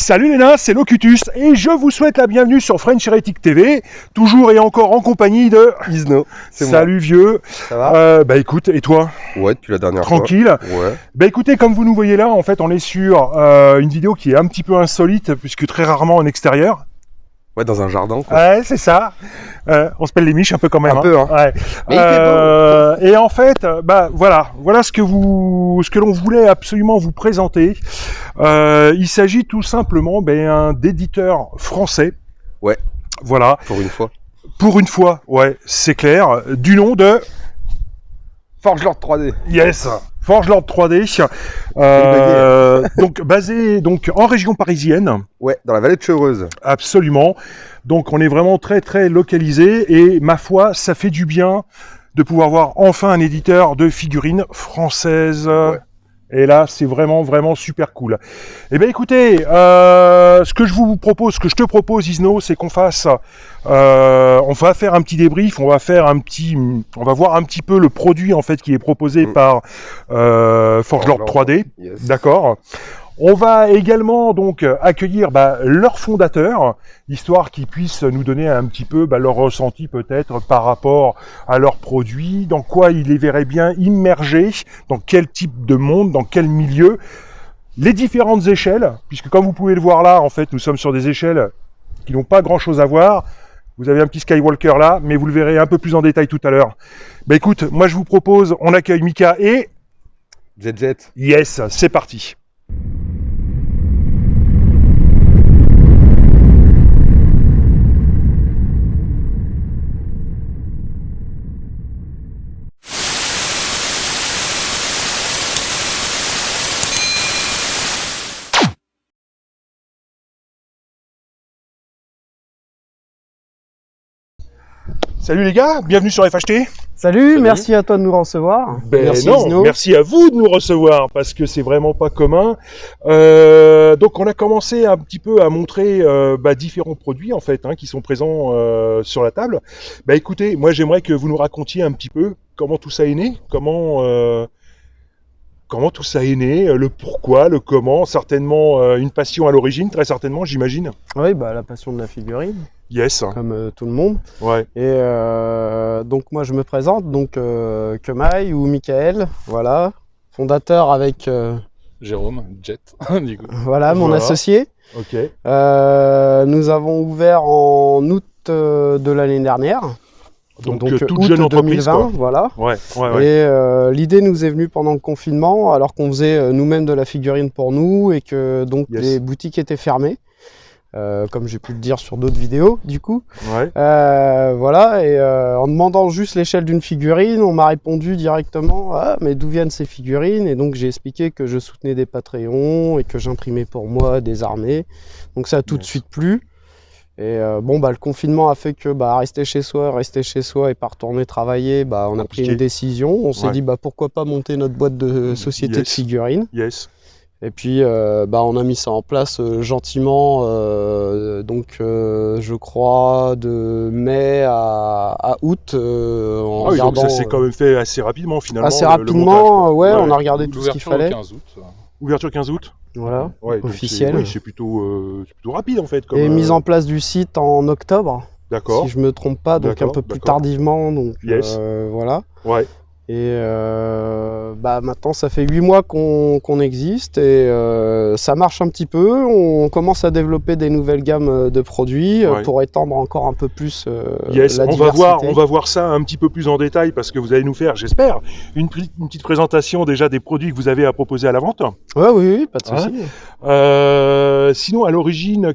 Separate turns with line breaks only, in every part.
Salut les nains, c'est Locutus et je vous souhaite la bienvenue sur French Heretic TV, toujours et encore en compagnie de
Isno.
Salut vieux.
Ça va?
Bah écoute, et toi?
Ouais, depuis la dernière
Tranquille.
fois. Ouais.
Bah écoutez, comme vous nous voyez là, en fait on est sur une vidéo qui est un petit peu insolite puisque très rarement en extérieur.
Ouais, dans un jardin, quoi.
Ouais, c'est ça. On se pèle les miches un peu quand même.
Un peu, hein.
Ouais.
Mais il fait beau.
Et en fait, bah voilà ce que l'on voulait absolument vous présenter. Il s'agit tout simplement d'éditeurs français.
Ouais.
Voilà.
Pour une fois.
Pour une fois, ouais, c'est clair. Du nom de
Forgelord 3D.
Yes. Forgelord 3D. Donc basé en région parisienne.
Ouais, dans la vallée de Chevreuse.
Absolument. Donc on est vraiment très très localisé et ma foi, ça fait du bien de pouvoir voir enfin un éditeur de figurines françaises.
Ouais.
Et là, c'est vraiment vraiment super cool. Eh bien écoutez, ce que je te propose Isno, c'est qu'on fasse, on va faire un petit débrief, on va voir un petit peu le produit en fait qui est proposé par Forgelord 3D.
Yes.
D'accord. On va également donc accueillir leur fondateur, histoire qu'ils puissent nous donner un petit peu leur ressenti peut-être par rapport à leurs produits, dans quoi ils les verraient bien immergés, dans quel type de monde, dans quel milieu, les différentes échelles, puisque comme vous pouvez le voir là, en fait, nous sommes sur des échelles qui n'ont pas grand-chose à voir. Vous avez un petit Skywalker là, mais vous le verrez un peu plus en détail tout à l'heure. Bah écoute, moi je vous propose, on accueille Mika et...
Jet.
Yes, c'est parti. Salut les gars, bienvenue sur FHT.
Salut, merci à toi de nous recevoir.
Merci
Isno.
merci à vous de nous recevoir parce que c'est vraiment pas commun. Donc on a commencé un petit peu à montrer différents produits en fait qui sont présents sur la table. Bah écoutez, moi j'aimerais que vous nous racontiez un petit peu comment tout ça est né, comment tout ça est né, le pourquoi, le comment, certainement une passion à l'origine, très certainement j'imagine.
Oui, la passion de la figurine,
Yes.
comme tout le monde.
Ouais.
Et donc moi je me présente, donc Kemaï ou Michael, voilà, fondateur avec
Jérôme, Jet, du coup.
mon
Voilà.
associé.
Ok.
Nous avons ouvert en août de l'année dernière.
Donc toute
août
jeune entreprise
2020,
quoi.
voilà.
Ouais.
Et l'idée nous est venue pendant le confinement, alors qu'on faisait nous-mêmes de la figurine pour nous et que donc
Yes.
les boutiques étaient fermées, comme j'ai pu le dire sur d'autres vidéos du coup.
Ouais.
Voilà, et en demandant juste l'échelle d'une figurine, on m'a répondu directement « Ah, mais d'où viennent ces figurines ?» Et donc j'ai expliqué que je soutenais des Patreons et que j'imprimais pour moi des armées. Donc ça a tout de suite plu. Et le confinement a fait que rester chez soi et pas retourner travailler, on a pris
Compliqué.
une décision. On s'est
Ouais.
dit pourquoi pas monter notre boîte de société de
Yes.
figurines.
Yes.
Et puis on a mis ça en place gentiment, je crois de mai à août en
Ah oui, donc
regardant
ça s'est quand même fait assez rapidement finalement.
assez
le
rapidement.
montage, quoi.
Ouais, on a regardé tout ce qu'il
L'ouverture
fallait.
le 15 août.
Ouverture 15 août.
Voilà.
Ouais, donc
Officiel.
c'est plutôt rapide en fait. Comme,
Et mise en place du site en octobre,
D'accord.
si je me trompe pas, donc un
D'accord,
peu plus
d'accord.
tardivement. Donc
Yes.
voilà.
Ouais.
Et maintenant ça fait 8 mois qu'on existe et ça marche un petit peu. On commence à développer des nouvelles gammes de produits
Ouais.
pour étendre encore un peu plus
Yes.
la
On
diversité.
va voir ça un petit peu plus en détail parce que vous allez nous faire, j'espère, une petite présentation déjà des produits que vous avez à proposer à la vente.
Ouais, oui, pas de
Hein
souci.
Sinon, à l'origine,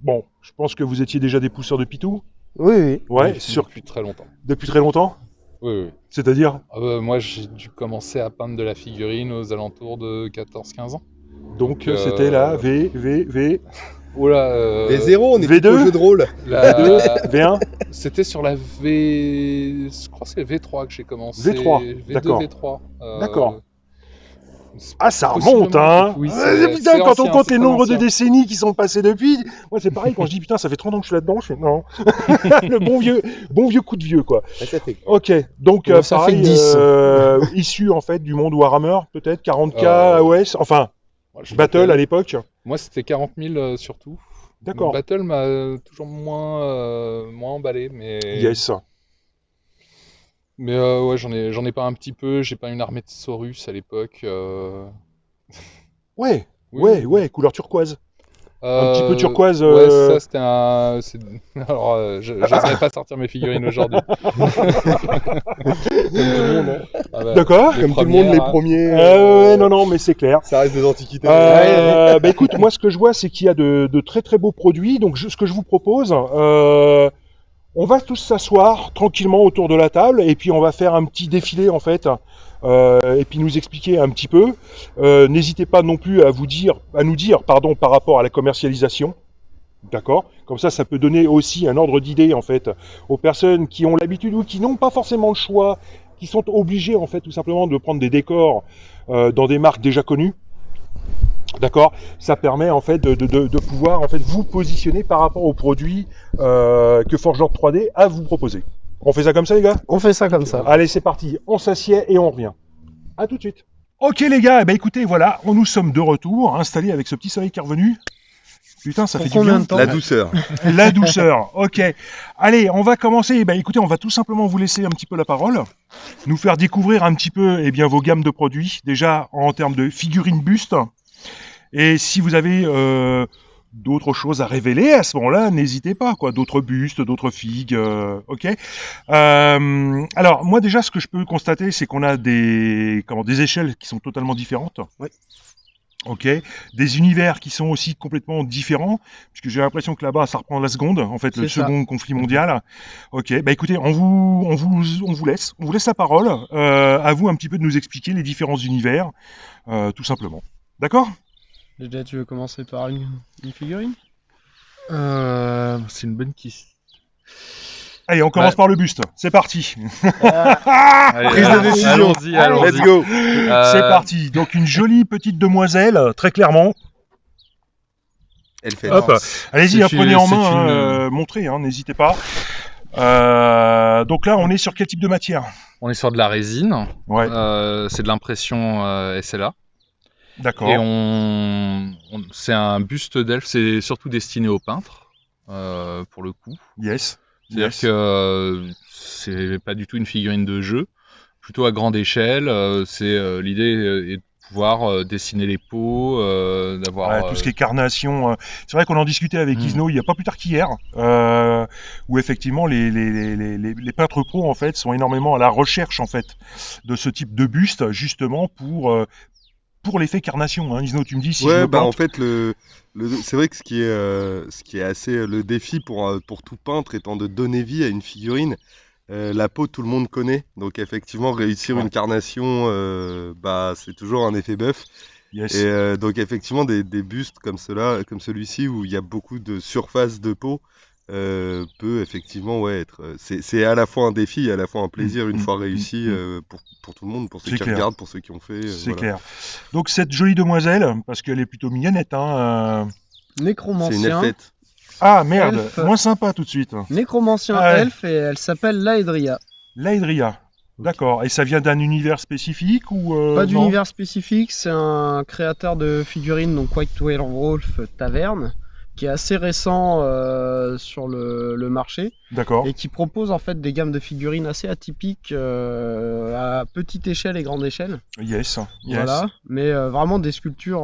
bon, je pense que vous étiez déjà des pousseurs de pitou.
Oui, oui.
Ouais.
Depuis très longtemps.
Depuis très longtemps.
Oui.
C'est-à-dire.
Moi, j'ai dû commencer à peindre de la figurine aux alentours de 14-15 ans.
Donc c'était la V.
Oula,
V0, on est
V2?
plutôt jeu de rôle.
V1.
C'était sur la V... Je crois que c'est V3 que j'ai commencé.
V3,
V2,
d'accord.
V3.
D'accord.
C'est
Ah, ça
possiblement-
remonte, hein.
Oui,
Putain,
c'est
quand on
ancien,
compte
c'est
les
très
nombres de
ancien.
décennies qui sont passées depuis, moi c'est pareil, quand je dis putain, ça fait 30 ans que je suis là-dedans, je fais non. Le bon vieux coup de vieux, quoi. Ok, donc
Donc, ça
pareil,
fait 10.
issu en fait du monde Warhammer, peut-être 40K
Euh,
AOS, enfin, Battle à l'époque?
Moi, c'était 40 000 surtout.
D'accord.
Battle m'a toujours moins emballé, mais...
Yes.
Mais ouais, j'en ai pas un petit peu. J'ai pas une armée de Saurus à l'époque.
Ouais,
Oui.
ouais, couleur turquoise. Un petit peu turquoise.
Ouais, ça c'était un. Alors, j'oserais pas sortir mes figurines aujourd'hui.
Comme tout le monde, hein.
Ah bah,
D'accord.
les
Comme tout le monde, les
premières,
premiers.
Ouais, non, mais c'est clair.
Ça reste des antiquités.
Bah écoute, moi ce que je vois, c'est qu'il y a de très très beaux produits. Donc ce que je vous propose, on va tous s'asseoir tranquillement autour de la table et puis on va faire un petit défilé en fait. Et puis nous expliquer un petit peu. N'hésitez pas non plus à nous dire, pardon, par rapport à la commercialisation. D'accord. Comme ça peut donner aussi un ordre d'idée en fait aux personnes qui ont l'habitude ou qui n'ont pas forcément le choix, qui sont obligées en fait tout simplement de prendre des décors dans des marques déjà connues. D'accord. Ça permet en fait de pouvoir en fait vous positionner par rapport aux produits que Forgelord 3D a vous proposer. On fait ça comme ça les gars?
On fait ça comme ça.
Allez, c'est parti. On s'assied et on revient. À tout de suite. Ok les gars, écoutez, voilà, nous sommes de retour, installés avec ce petit soleil qui est revenu. Putain, ça
Pour
fait du
combien
bien.
de temps?
La douceur.
La douceur, ok. Allez, on va commencer. Écoutez, on va tout simplement vous laisser un petit peu la parole, nous faire découvrir un petit peu vos gammes de produits, déjà en termes de figurines buste. Et si vous avez d'autres choses à révéler, à ce moment-là, n'hésitez pas, quoi. D'autres bustes, d'autres figues, ok. Alors, moi déjà, ce que je peux constater, c'est qu'on a des échelles qui sont totalement différentes.
Oui.
Ok, des univers qui sont aussi complètement différents, puisque j'ai l'impression que là-bas, ça reprend la seconde, en fait, le
C'est ça.
second conflit mondial. Ok, écoutez, on vous laisse la parole. À vous un petit peu de nous expliquer les différents univers, tout simplement. D'accord?
Déjà, tu veux commencer par une figurine?
c'est une bonne question.
Allez, on commence par le buste. C'est parti.
Allez,
Prise de décision.
Allons-y, allons-y.
Let's go.
C'est parti. Donc une jolie petite demoiselle, très clairement.
Elle fait.
Hop. Allez-y,
c'est
prenez en
une-
main, montrez, n'hésitez pas. Donc là, on est sur quel type de matière?
On est sur de la résine.
Ouais,
C'est de l'impression SLA.
d'accord.
Et c'est un buste d'elfe. C'est surtout destiné aux peintres, pour le coup.
Yes.
C'est-à-dire
Yes.
que c'est pas du tout une figurine de jeu, plutôt à grande échelle. L'idée est de pouvoir dessiner les peaux, d'avoir
Ouais, tout ce qui est carnation. C'est vrai qu'on en discutait avec Isno il n'y a pas plus tard qu'hier, où effectivement les peintres pros en fait sont énormément à la recherche en fait de ce type de buste justement pour l'effet carnation. Hein. Isno, tu me dis si je
Ouais,
me
bah en
plante.
fait, c'est vrai que ce qui est assez le défi pour tout peintre étant de donner vie à une figurine. La peau, tout le monde connaît, donc effectivement, réussir
Ouais.
une carnation, c'est toujours un effet bœuf.
Yes.
Et donc effectivement, des bustes comme comme celui-ci, où il y a beaucoup de surface de peau, peut effectivement être. C'est à la fois un défi et à la fois un plaisir une fois réussi pour tout le monde, pour ceux
C'est
qui
clair.
regardent, pour ceux qui ont fait.
C'est
voilà.
clair. Donc cette jolie demoiselle, parce qu'elle est plutôt mignonnette, hein.
C'est une
Nécromancien.
elfette.
Ah merde,
Elfe.
moins sympa tout de suite.
Nécromancien
Ah ouais.
elfe et elle s'appelle Laedria.
Laedria. D'accord. Et ça vient d'un univers spécifique ou
Pas
non
d'univers spécifique, c'est un créateur de figurines, donc White Werewolf Taverne, qui est assez récent sur le marché
D'accord.
et qui propose en fait des gammes de figurines assez atypiques à petite échelle et grande échelle.
Yes. Yes.
Voilà, mais vraiment des sculptures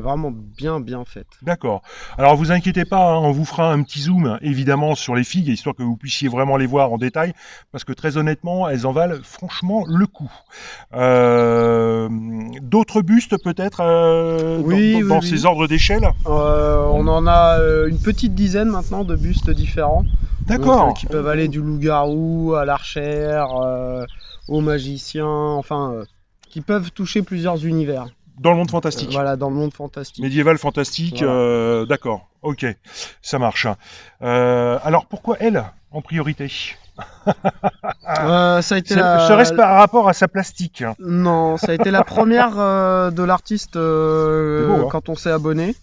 vraiment bien faites.
D'accord. Alors vous inquiétez pas, on vous fera un petit zoom évidemment sur les figues, histoire que vous puissiez vraiment les voir en détail, parce que très honnêtement, elles en valent franchement le coup. D'autres bustes peut-être
Oui,
dans
oui.
ces ordres d'échelle?
On en a une petite dizaine maintenant de bustes différents.
D'accord.
Donc, qui peuvent aller du loup-garou à l'archère, au magicien, enfin, qui peuvent toucher plusieurs univers.
Dans le monde fantastique.
Voilà, dans le monde fantastique.
Médiéval, fantastique, d'accord, ok, ça marche. Alors pourquoi elle en priorité?
Ça a été la...
Serait-ce par rapport à sa plastique?
Non, ça a été la première de l'artiste
beau, hein.
quand on s'est abonné.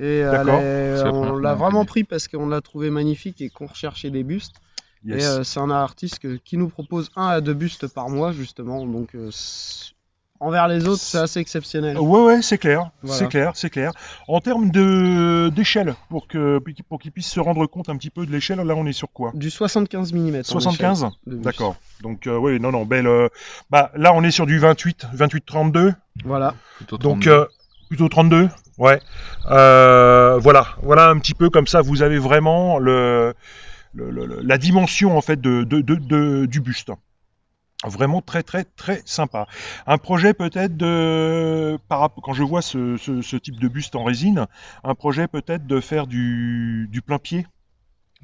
Et
D'accord.
C'est la première
on
fois
l'a
qu'on
vraiment
connaît.
pris parce qu'on l'a trouvé magnifique et qu'on recherchait des bustes.
Yes.
Et c'est un artiste qui nous propose 1 à 2 bustes par mois justement. Donc Envers les autres, c'est assez exceptionnel.
Ouais, c'est clair,
Voilà.
c'est clair. En termes d'échelle, pour qu'ils puissent se rendre compte un petit peu de l'échelle, là on est sur quoi?
Du 75 mm.
75? D'accord. Donc oui, non, belle. Là on est sur du 28-32.
Voilà.
Plutôt
Donc
32.
plutôt 32. Ouais. Voilà un petit peu comme ça, vous avez vraiment la dimension en fait du buste. Vraiment très très très sympa. Un projet peut-être quand je vois ce type de buste en résine, un projet peut-être de faire du plein pied.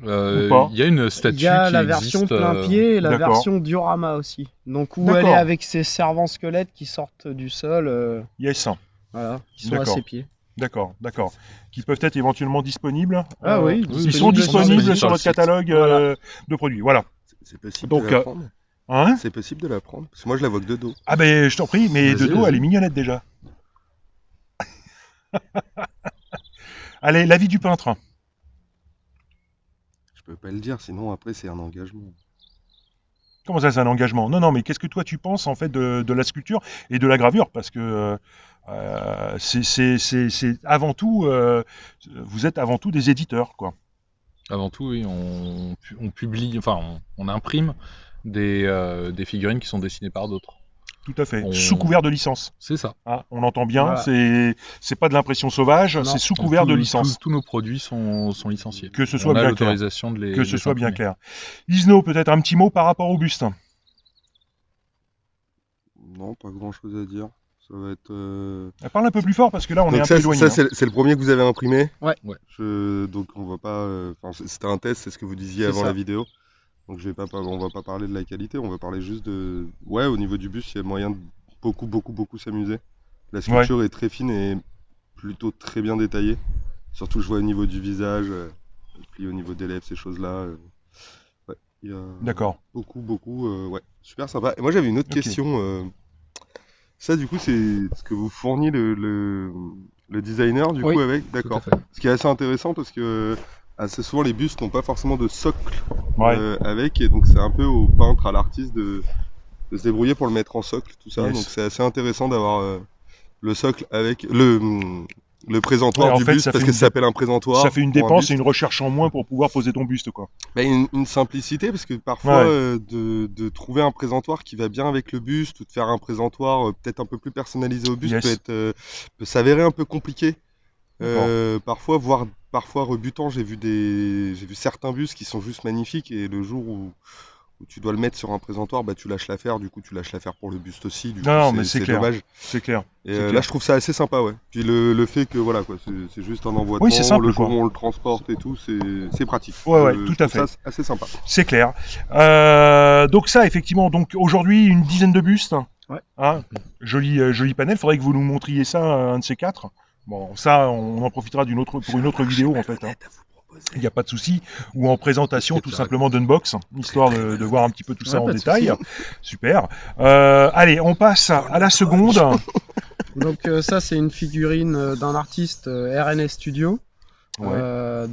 Ou pas.
Il y a une
Il
statue
y a
qui
la version
existe.
plein pied et la
D'accord.
version diorama aussi. Donc où elle
D'accord.
est avec ses servants squelettes qui sortent du sol,
Yes.
voilà, qui sont
D'accord.
à ses pieds.
D'accord. Qui peuvent être éventuellement disponibles.
Ah oui,
Ils sont disponibles sur
sur le
votre
site.
catalogue
Voilà.
de produits. Voilà.
C'est possible
Donc,
de la prendre.
Hein?
C'est possible de la prendre. Parce que moi, je la vois que de dos.
Ah ben je t'en prie, mais de
Vas-y,
dos
vas-y.
elle est mignonnette déjà. Allez, l'avis du peintre.
Je peux pas le dire, sinon après, c'est un engagement.
Comment ça, c'est un engagement? Non, mais qu'est-ce que toi tu penses en fait de la sculpture et de la gravure? Parce que c'est avant tout, vous êtes avant tout des éditeurs, quoi.
Avant tout, oui, on publie, enfin, on imprime des figurines qui sont dessinées par d'autres.
Tout à fait.
On-
Sous couvert de licence.
C'est ça.
Ah, on entend bien.
Voilà.
C'est pas de l'impression sauvage,
Non.
c'est sous couvert de
Tous-
licence.
Tous nos produits sont licenciés.
Que ce soit
on a
bien clair.
l'autorisation de les
Que ce
les
soit bien
imprimer.
clair. Isno, peut-être un petit mot par rapport au buste.
Non, pas grand chose à dire. Ça va être.
Parle un peu plus fort parce que là on est
Donc
un
ça,
peu éloigné.
ça, c'est le premier que vous avez imprimé.
Ouais.
Ouais.
Donc on va pas. C'était un test, c'est ce que vous disiez
C'est
avant
ça.
la vidéo. Donc on va pas parler de la qualité, on va parler juste de. Ouais, au niveau du buste, il y a moyen de beaucoup s'amuser. La sculpture est très fine et plutôt très bien détaillée. Surtout, je vois au niveau du visage, puis au niveau des lèvres, ces choses-là. Ouais, il y a
D'accord.
beaucoup, ouais, super sympa. Et moi, j'avais une autre
Ok.
question. Ça, du coup, c'est ce que vous fournit le designer, du
Oui,
coup, avec.
Tout à
D'accord.
fait.
Ce qui est assez intéressant parce que assez souvent, les bustes n'ont pas forcément de socle
Ouais.
avec, et donc c'est un peu au peintre, à l'artiste de se débrouiller pour le mettre en socle, tout ça.
Yes.
Donc c'est assez intéressant d'avoir le socle avec le présentoir
Ouais, en
du
fait,
buste,
ça
parce
fait
que
une
ça s'appelle un présentoir.
Ça fait une
pour un
dépense
buste.
et une recherche en moins pour pouvoir poser ton buste, quoi.
Bah, une simplicité, parce que parfois,
Ouais.
de trouver un présentoir qui va bien avec le buste, ou de faire un présentoir peut-être un peu plus personnalisé au buste,
Yes.
peut s'avérer un peu compliqué.
D'accord.
Parfois rebutant. J'ai vu certains bustes qui sont juste magnifiques, et le jour où tu dois le mettre sur un présentoir, bah tu lâches l'affaire, du coup tu lâches l'affaire pour le buste aussi, du coup
Non, mais c'est clair.
dommage.
C'est clair.
Et
C'est
là
clair.
je trouve ça assez sympa, ouais. Puis le fait que voilà quoi, c'est juste un envoi de
Oui, c'est simple,
le jour
quoi.
où on le transporte et tout, c'est pratique.
Ouais,
Je
tout à
trouve
fait.
ça assez sympa.
C'est clair. Donc ça, effectivement, donc aujourd'hui une dizaine de bustes.
Ouais.
Hein, joli panel. Faudrait que vous nous montriez ça, un de ces quatre. Bon, ça, on en profitera pour une autre vidéo en fait. Hein. Il n'y a pas de souci. Ou en présentation, tout simplement d'unbox, histoire de voir un petit peu tout ça
Ouais,
en
pas de
détail.
souci.
Super. Allez, on passe à la seconde.
Donc ça c'est une figurine d'un artiste RNS Studio.
Ouais.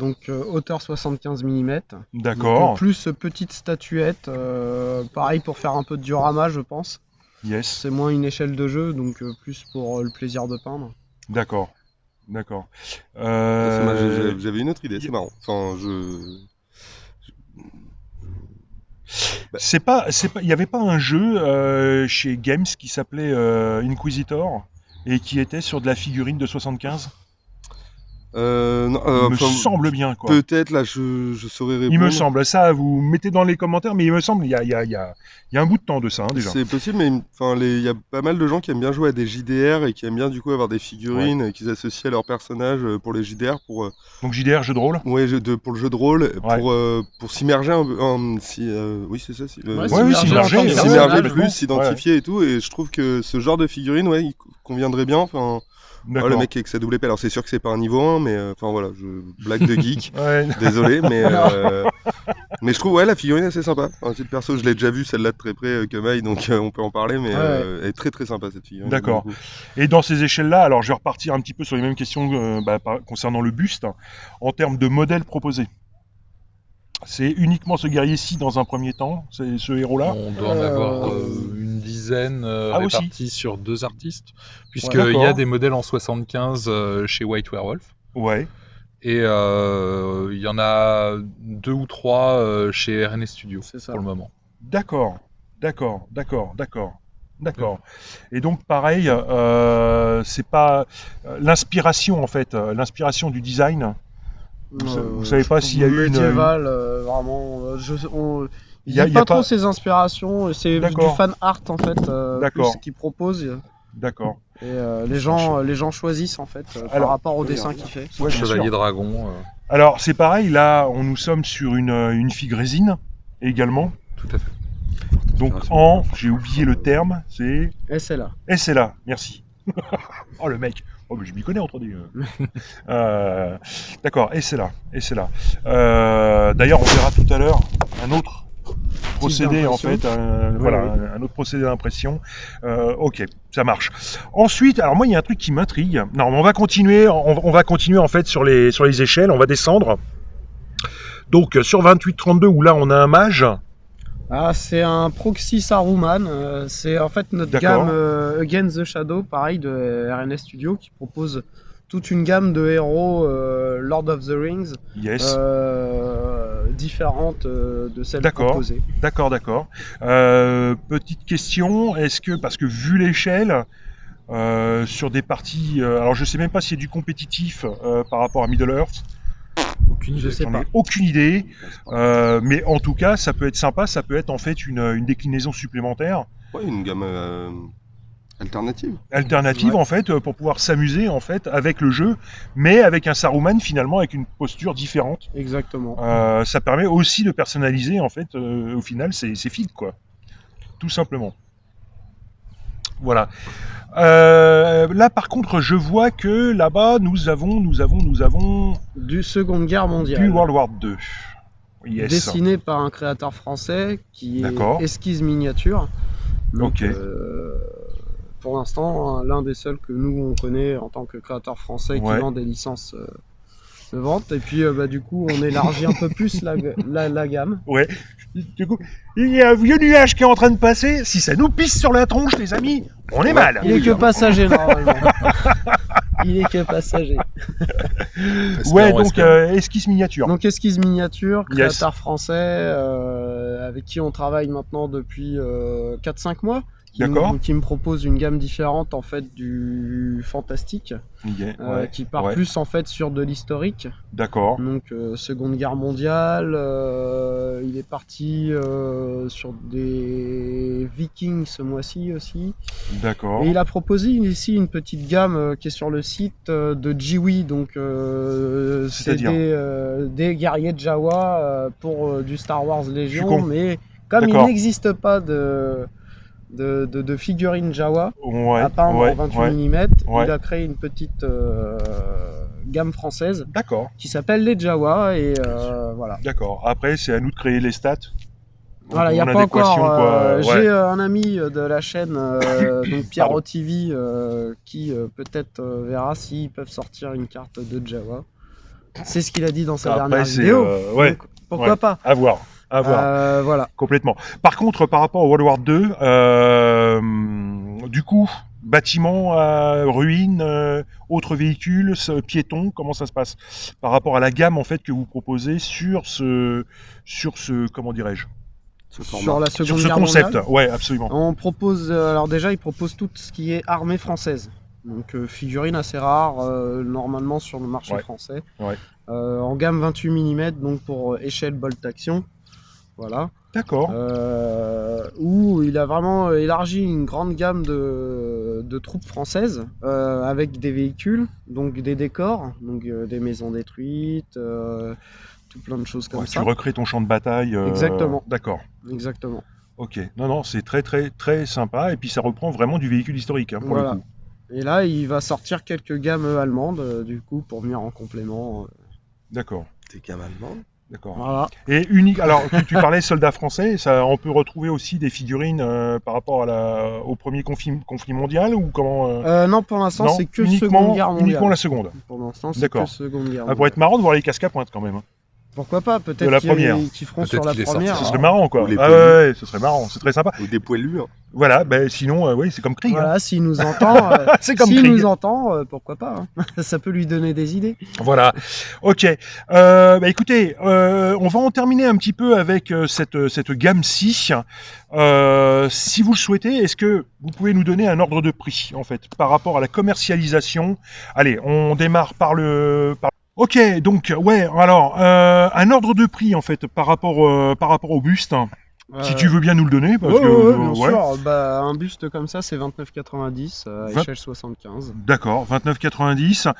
Hauteur 75 mm.
D'accord.
Plus petite statuette, pareil pour faire un peu de diorama je pense.
Yes.
C'est moins une échelle de jeu, donc plus pour le plaisir de peindre.
D'accord. D'accord.
Moi, j'avais une autre idée, c'est marrant. Enfin,
Il n'y avait pas un jeu chez Games qui s'appelait Inquisitor et qui était sur de la figurine de 75.
non,
Il me semble bien, quoi.
peut-être là, je saurais répondre.
Il me semble. Ça, vous mettez dans les commentaires, mais il me semble, il y a un bout de temps de ça, hein, déjà.
C'est possible, mais il y a pas mal de gens qui aiment bien jouer à des JDR et qui aiment bien du coup avoir des figurines qu'ils associent à leurs personnages pour les JDR pour
Donc JDR, jeu de rôle.
pour le jeu de rôle,
Ouais.
pour s'immerger un peu, oui c'est ça,
Ouais,
oui, s'immerger,
en tant que
s'immerger
personnage.
plus, s'identifier et tout, et je trouve que ce genre de figurine, ouais, il conviendrait bien. Enfin,
D'accord.
le mec avec sa double épée, alors c'est sûr que c'est pas un niveau 1, mais enfin voilà, blague de geek.
Ouais.
Désolé, mais je trouve ouais la figurine assez sympa. Un titre perso, je l'ai déjà vu celle-là de très près que Maï, donc on peut en parler, mais
Ouais.
elle est très très sympa cette figurine.
D'accord.
Du coup.
Et dans ces échelles-là, alors je vais repartir un petit peu sur les mêmes questions concernant le buste, en termes de modèles proposés. C'est uniquement ce guerrier-ci dans un premier temps, c'est ce héros-là.
On doit en avoir une dizaine. dizaine
Ah, aussi.
répartis sur 2 artistes, puisqu'il
Ouais,
y
d'accord.
a des modèles en 75 chez White Werewolf.
Ouais.
Et il y en a 2 ou 3 chez RN Studio
C'est ça.
pour le moment.
D'accord. Et donc pareil, c'est pas l'inspiration en fait, l'inspiration du design. Vous savez pas s'il y a eu une-
médiéval, vraiment. Il
Y a
dit pas
pas-
trop ses inspirations, c'est du
D'accord.
fan art en fait,
D'accord.
plus qu'il propose.
D'accord.
Et les gens choisissent en fait par
Alors,
rapport au dessin qu'il fait.
Ouais, bien
Chevalier
sûr.
Dragon,
Alors c'est pareil, là nous sommes sur une figue résine également.
tout à fait.
Donc j'ai oublié le terme, c'est
Et c'est là.
SLA, merci. Oh le mec, oh mais je m'y connais entre des. D'accord, SLA. D'ailleurs on verra tout à l'heure un autre procédé en
d'impression.
fait,
Oui.
un autre procédé d'impression. Ok, ça marche. Ensuite, alors moi il y a un truc qui m'intrigue. Non, mais on va continuer en fait sur les échelles, on va descendre. Donc sur 28-32 où là on a un mage.
Ah, c'est un proxy Saruman. C'est en fait notre
D'accord.
gamme Against the Shadow, pareil de RNS Studio, qui propose toute une gamme de héros Lord of the Rings
Yes.
différentes de celles
D'accord.
proposées.
D'accord. Petite question, est-ce que, parce que vu l'échelle, sur des parties, alors je sais même pas s'il y a du compétitif par rapport à Middle Earth,
Je sais
j'en
pas.
ai aucune idée, mais en tout cas ça peut être sympa, ça peut être en fait une déclinaison supplémentaire,
Ouais, une gamme alternative.
alternative
Ouais.
en fait, pour pouvoir s'amuser en fait avec le jeu, mais avec un Saruman finalement avec une posture différente.
Exactement.
Ça permet aussi de personnaliser en fait au final ces figues quoi, tout simplement. Voilà. Là par contre je vois que là-bas nous avons
Du Seconde Guerre mondiale.
du World War 2. Yes.
Dessiné par un créateur français qui
D'accord.
est Esquisse Miniature. Donc,
Ok.
pour l'instant, l'un des seuls que nous on connaît en tant que créateur français qui
Ouais.
vend des licences de vente. Et puis, du coup, on élargit un peu plus la gamme.
Ouais. Du coup, il y a un vieux nuage qui est en train de passer. Si ça nous pisse sur la tronche, les amis, on est mal.
Il est que passager normalement. Il est que passager.
Ouais, donc esquisse miniature.
Donc Esquisse Miniature,
Yes.
créateur français avec qui on travaille maintenant depuis 4-5 mois.
D'accord.
Qui me propose une gamme différente en fait du fantastique,
Yeah, ouais,
qui part
ouais.
plus en fait sur de l'historique.
D'accord.
Donc Seconde Guerre mondiale, il est parti sur des Vikings ce mois-ci aussi.
D'accord.
Et il a proposé ici une petite gamme qui est sur le site de Jiwi, donc c'est
C'est-à-dire
des guerriers de Jawa pour du Star Wars Légion,
con.
mais comme il
D'accord.
n'existe pas de figurines Jawa
Ouais.
à peindre
Ouais.
en 28
Ouais.
mm,
Ouais.
il a créé une petite gamme française
D'accord.
qui s'appelle les Jawa et voilà.
D'accord. Après, c'est à nous de créer les stats.
Voilà, il n'y a
En
pas encore.
adéquation, quoi. Ouais.
J'ai un ami de la chaîne, donc Pierre
Pardon.
TV, qui peut-être verra s'ils peuvent sortir une carte de Jawa. C'est ce qu'il a dit dans sa
Après,
dernière
c'est,
vidéo.
ouais.
Donc, pourquoi
Ouais.
pas
À voir. À voir.
Voilà.
Complètement. Par contre, par rapport au World War 2, du coup, bâtiment, ruines, autres véhicules, piétons, comment ça se passe par rapport à la gamme en fait que vous proposez sur ce comment dirais-je,
Sur la
sur
Seconde
ce
Guerre
concept.
mondiale,
Ouais, absolument.
on propose. Alors déjà, il propose tout ce qui est armée française. Donc figurines assez rares normalement sur le marché
Ouais.
français.
Ouais.
En gamme 28 mm, donc pour échelle bolt action. Voilà.
D'accord.
Où il a vraiment élargi une grande gamme de troupes françaises avec des véhicules, donc des décors, donc des maisons détruites, tout plein de choses comme
Ouais,
ça.
tu recrées ton champ de bataille.
Exactement.
D'accord.
Exactement.
Ok. Non, c'est très très très sympa et puis ça reprend vraiment du véhicule historique pour
Voilà.
le coup.
Et là, il va sortir quelques gammes allemandes, du coup, pour venir en complément.
D'accord.
Des gammes allemandes.
D'accord.
Voilà.
Et unique. Alors, tu parlais soldats français, ça, on peut retrouver aussi des figurines par rapport au premier conflit mondial ou comment
Non, pour l'instant,
non,
c'est que
uniquement,
Seconde Guerre mondiale.
uniquement la seconde.
Pour l'instant, c'est
D'accord.
que Seconde Guerre
Ça pourrait être
mondiale.
marrant de voir les casques à pointe quand même.
Pourquoi pas,
De la
peut-être
première.
qu'ils feront
Peut-être
sur la
qu'il est
première.
sorti.
Ce serait marrant, quoi.
Ou les
Ah
poilus.
ouais, ce serait marrant, c'est très sympa.
Ou des poilures.
Voilà, ben sinon, oui, c'est comme Krieg. hein.
Voilà, s'il nous entend,
C'est comme
s'il
Krieg.
nous entend, pourquoi pas. Hein. Ça peut lui donner des idées.
Voilà. Ok. Écoutez, on va en terminer un petit peu avec cette gamme-ci. Si vous le souhaitez, est-ce que vous pouvez nous donner un ordre de prix, en fait, par rapport à la commercialisation? Allez, on démarre par Ok, donc, ouais, alors, un ordre de prix, en fait, par rapport au buste, si tu veux bien nous le donner, parce
Ouais,
que...
ouais, bien
ouais.
sûr. Bah, un buste comme ça, c'est 29,90 à
20.
échelle 75.
D'accord, 29,90.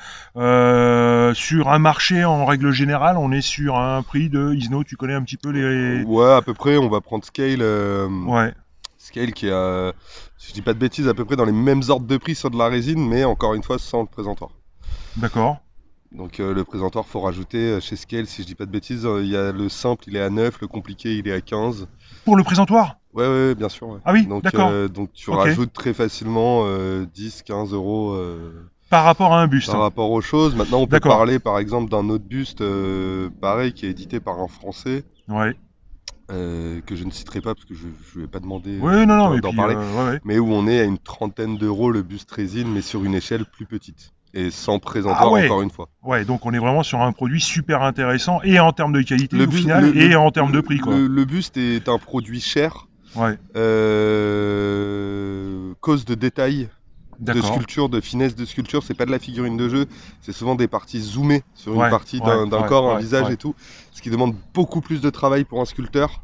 Sur un marché, en règle générale, on est sur un prix de... Isno, tu connais un petit peu les...
Ouais, à peu près, on va prendre Scale.
Ouais,
Scale qui a, si je dis pas de bêtises, à peu près dans les mêmes ordres de prix sur de la résine, mais encore une fois sans le présentoir.
d'accord.
Donc le présentoir, faut rajouter chez Scale, si je dis pas de bêtises, il y a le simple, il est à 9, le compliqué, il est à 15.
Pour le présentoir?
Ouais, bien sûr. Ouais.
Ah oui,
donc,
d'accord.
donc tu
Ok.
rajoutes très facilement 10, 15 euros
Par rapport à un buste.
par rapport aux choses. Maintenant, on peut
D'accord.
parler par exemple d'un autre buste, pareil, qui est édité par un Français,
Ouais.
que je ne citerai pas parce que je ne vais pas demander
Oui, non, mais
d'en
puis,
parler.
ouais.
Mais où on est à une trentaine d'euros le buste résine, mais sur une échelle plus petite. Et sans présentoir,
Ah ouais.
encore une fois.
Ouais, donc on est vraiment sur un produit super intéressant, et en termes de qualité au
bu-
final, et en termes de prix, quoi.
Le buste est un produit cher,
Ouais,
cause de détails, de
d'accord.
sculpture, de finesse de sculpture. C'est pas de la figurine de jeu, c'est souvent des parties zoomées sur
Ouais,
une partie
ouais,
d'un
ouais,
corps, un
ouais,
visage
ouais.
et tout. Ce qui demande beaucoup plus de travail pour un sculpteur.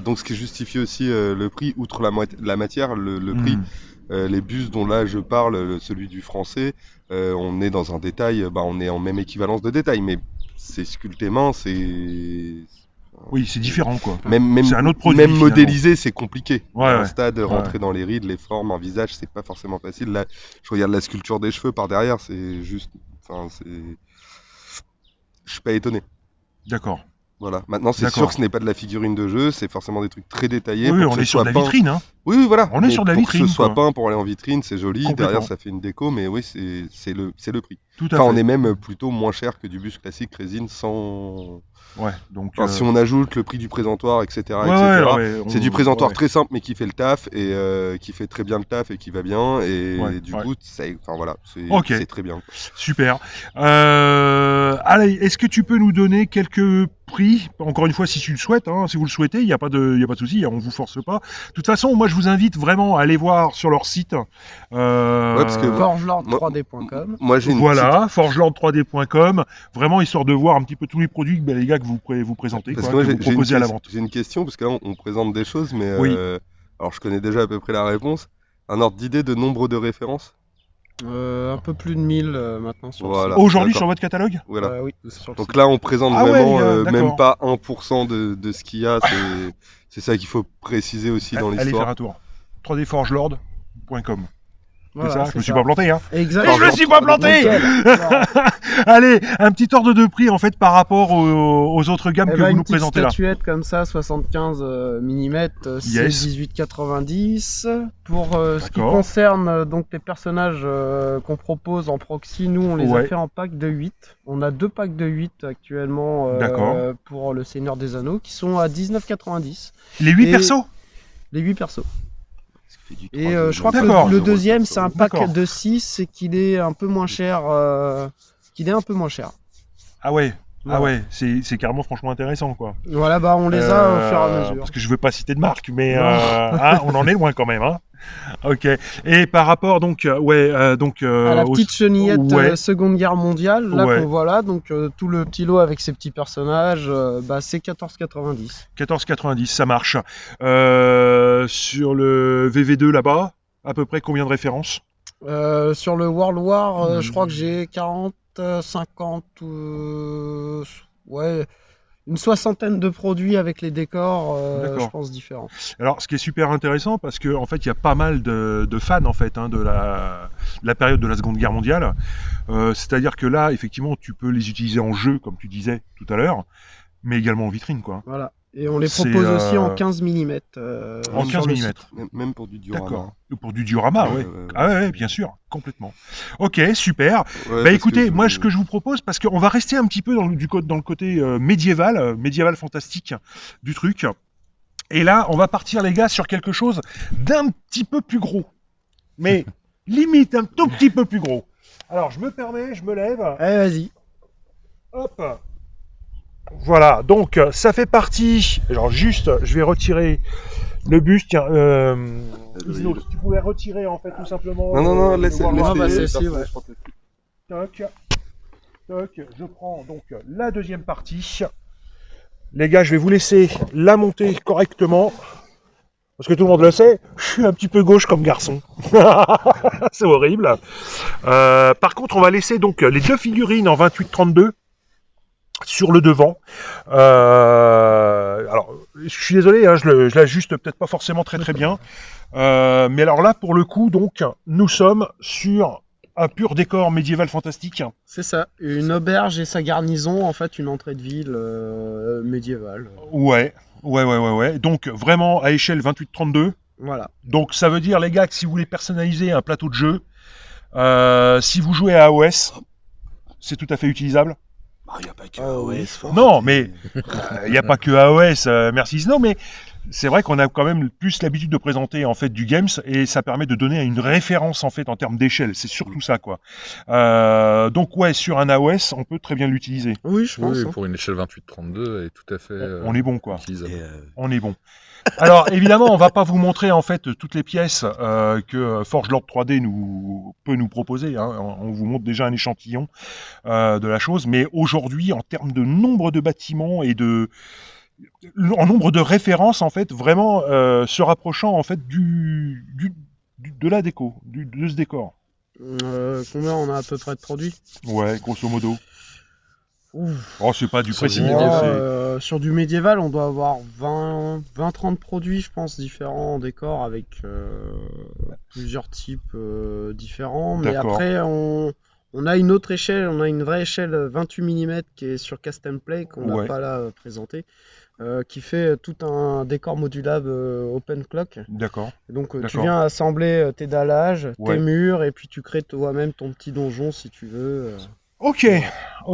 Donc ce qui justifie aussi le prix, outre la matière, le prix.
Hmm.
Les bustes dont là je parle, celui du français, on est dans un détail, on est en même équivalence de détail, mais c'est sculpté main,
Oui, c'est différent, quoi.
même
C'est un autre produit,
même
finalement.
modéliser, c'est compliqué.
Ouais,
À un
ouais.
stade, rentrer dans les rides, les formes, un visage, c'est pas forcément facile. Là, je regarde la sculpture des cheveux par derrière, c'est juste, je suis pas étonné.
D'accord.
Voilà. Maintenant, c'est
D'accord.
sûr que ce n'est pas de la figurine de jeu, c'est forcément des trucs très détaillés.
Oui,
pour
on
que
est
ce
sur
soit
de la
peint.
vitrine, hein.
Oui, voilà.
On est
Mais
sur de la
pour
vitrine,
que ce soit
quoi.
peint pour aller en vitrine, c'est joli.
Complètement.
Derrière, ça fait une déco, mais oui, c'est le prix.
Tout à
Enfin,
fait.
on est même plutôt moins cher que du buste classique résine sans.
Ouais, donc...
Enfin, si on ajoute le prix du présentoir, etc.,
ouais,
etc.
alors, ouais,
C'est du présentoir
ouais.
très simple, mais qui fait le taf et qui fait très bien le taf et qui va bien. Et
Ouais,
du
ouais.
coup, voilà,
Ok.
c'est très bien.
Super. Allez, est-ce que tu peux nous donner quelques prix? Encore une fois, si tu le souhaites, hein, si vous le souhaitez, il n'y a pas de souci, on vous force pas. De toute façon, moi, je vous invite vraiment à aller voir sur leur site.
parce que
Forgelord3d.com.
Moi, j'ai une
Voilà, forgelord3d.com. Vraiment, histoire de voir un petit peu tous les produits, les gars, que vous présentez,
Parce
quoi,
que moi,
que vous proposez à la vente.
j'ai une question, parce que là, on présente des choses, mais
Oui.
alors je connais déjà à peu près la réponse. Un ordre d'idée de nombre de références?
Un peu plus de 1000 maintenant sur
Voilà.
le site.
Aujourd'hui,
d'accord.
sur votre catalogue?
Voilà.
Oui, sur le
Donc
site.
là, on présente
Ah ouais,
vraiment
d'accord.
même pas 1% de ce qu'il y a. C'est ça qu'il faut préciser aussi dans
Allez faire
l'histoire.
un tour. 3dforgelord.com.
Voilà,
c'est ça,
c'est
je me suis
ça.
pas planté, hein.
Exact.
Je me suis pas planté.
Nickel. Alors,
Allez, un petit ordre de prix en fait par rapport aux autres gammes que vous
une
nous
petite
présentez là.
statuette comme ça, 75 mm, c'est
Yes.
18,90. Pour ce qui
D'accord.
concerne donc les personnages qu'on propose en proxy, nous on les
Ouais.
a fait en pack de 8. On a 2 packs de 8 actuellement
D'accord.
pour le Seigneur des Anneaux qui sont à 19,90.
Les 8
Et-
persos.
Les 8 persos.
Ça fait du
Et
3,
je crois que
D'accord.
le deuxième c'est un pack
D'accord.
de 6 et qu'il est un peu moins cher.
Ah ouais. Ah
Voilà.
ouais, c'est carrément franchement intéressant quoi.
Voilà, bah on les a au fur et à mesure.
Parce que je veux pas citer de marque, mais
Non.
hein, on en est loin quand même. Hein. Ok. Et par rapport donc,
à la
au-
petite chenillette
ouais.
Seconde Guerre mondiale, là
Ouais.
qu'on voit là, donc tout le petit lot avec ses petits personnages, c'est 14,90.
14,90, ça marche. Sur le VV2 là-bas, à peu près combien de références?
Sur le World War, je crois que j'ai 40, 50, ouais, une soixantaine de produits avec les décors,
D'accord.
je pense, différents.
Alors, ce qui est super intéressant, parce que en fait, il y a pas mal de fans en fait hein, de la période de la Seconde Guerre mondiale. C'est-à-dire que là, effectivement, tu peux les utiliser en jeu, comme tu disais tout à l'heure, mais également en vitrine, quoi.
Voilà. Et on les
C'est,
propose aussi en 15 mm.
En 15 mm.
Même pour du diorama.
D'accord. Pour du diorama,
Ouais,
ouais.
ouais, ouais.
Ah ouais, bien sûr, complètement. Ok, super.
Ouais,
Bah
parce
écoutez,
que
moi ce que je vous propose, parce qu'on va rester un petit peu dans le côté médiéval fantastique du truc. Et là, on va partir les gars sur quelque chose d'un petit peu plus gros. Mais limite un tout petit peu plus gros. Alors je me permets, je me lève.
Allez, vas-y.
Hop. Voilà, donc ça fait partie. Alors juste, je vais retirer le buste. Tiens, Isno, si tu pouvais retirer en fait tout simplement.
Non,
le
laissez.
Warlock.
bah, celle-ci, ouais.
Toc, toc, je prends donc la deuxième partie. Les gars, je vais vous laisser la monter correctement. Parce que tout le monde le sait, je suis un petit peu gauche comme garçon. C'est horrible. Par contre, on va laisser donc les deux figurines en 28-32 sur le devant. Alors, je suis désolé, hein, je l'ajuste peut-être pas forcément très bien. Mais alors là, pour le coup, donc, nous sommes sur un pur décor médiéval fantastique.
C'est ça, une auberge et sa garnison, en fait une entrée de ville médiévale.
Ouais. Donc, vraiment à échelle 28-32.
Voilà.
Donc, ça veut dire, les gars, que si vous voulez personnaliser un plateau de jeu, si vous jouez à AOS, c'est tout à fait utilisable.
Il n'y a pas que
AOS.
Non, mais il n'y a pas que AOS, merci Snow, mais c'est vrai qu'on a quand même plus l'habitude de présenter en fait du games et ça permet de donner une référence en fait en termes d'échelle. C'est surtout ça quoi. Donc ouais, sur un AOS, on peut très bien l'utiliser.
Oui, je pense.
Oui,
hein.
pour une échelle 28-32, elle est tout à fait
On est bon quoi.
utilisable.
On est bon. Alors évidemment, on va pas vous montrer en fait toutes les pièces que Forge Lord 3D peut nous proposer. Hein. On vous montre déjà un échantillon de la chose, mais aujourd'hui, en termes de nombre de bâtiments et en nombre de références en fait, vraiment se rapprochant en fait de la déco, de ce décor.
Combien on a à peu près de produits?
Ouais, grosso modo.
Ouf.
Oh, c'est pas du
Sur
précis.
du
hein,
médiéval.
Sur du médiéval, on doit avoir 20-30 produits, je pense, différents en décor avec plusieurs types différents. Mais
D'accord.
après, on a une autre échelle, on a une vraie échelle 28 mm qui est sur Cast and Play, qu'on n'a
Ouais.
pas là présenté, qui fait tout un décor modulable open clock.
D'accord.
Et donc tu
D'accord.
viens assembler tes dallages,
Ouais.
tes murs, et puis tu crées toi-même ton petit donjon si tu veux.
Ok.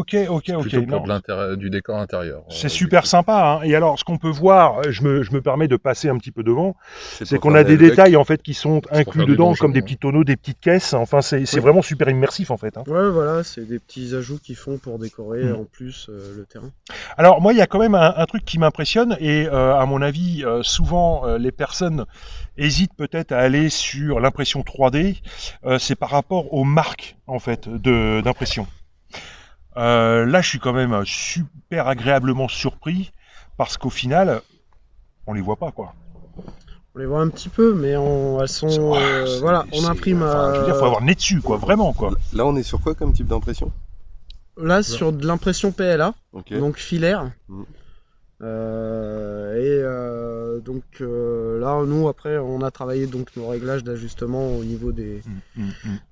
Plutôt pour
Non.
du décor intérieur.
C'est super sympa. Hein. Et alors, ce qu'on peut voir, je me permets de passer un petit peu devant, c'est qu'on a des détails en fait qui sont inclus
faire du
dedans,
donjon,
comme des
hein.
petits tonneaux, des petites caisses. Enfin, c'est vraiment super immersif en fait. Hein.
Ouais, voilà, c'est des petits ajouts qu'ils font pour décorer en plus le terrain.
Alors moi, il y a quand même un truc qui m'impressionne et à mon avis, souvent les personnes hésitent peut-être à aller sur l'impression 3D. C'est par rapport aux marques en fait d'impression. Là, je suis quand même super agréablement surpris parce qu'au final, on les voit pas quoi.
On les voit un petit peu, mais elles sont. Voilà, on imprime.
Enfin, je veux dire, faut avoir le nez dessus quoi, vraiment quoi.
Là, on est sur quoi comme type d'impression?
Là, sur de l'impression PLA,
Ok.
donc filaire.
Mhm.
Donc là, nous, après, on a travaillé donc nos réglages d'ajustement au niveau des.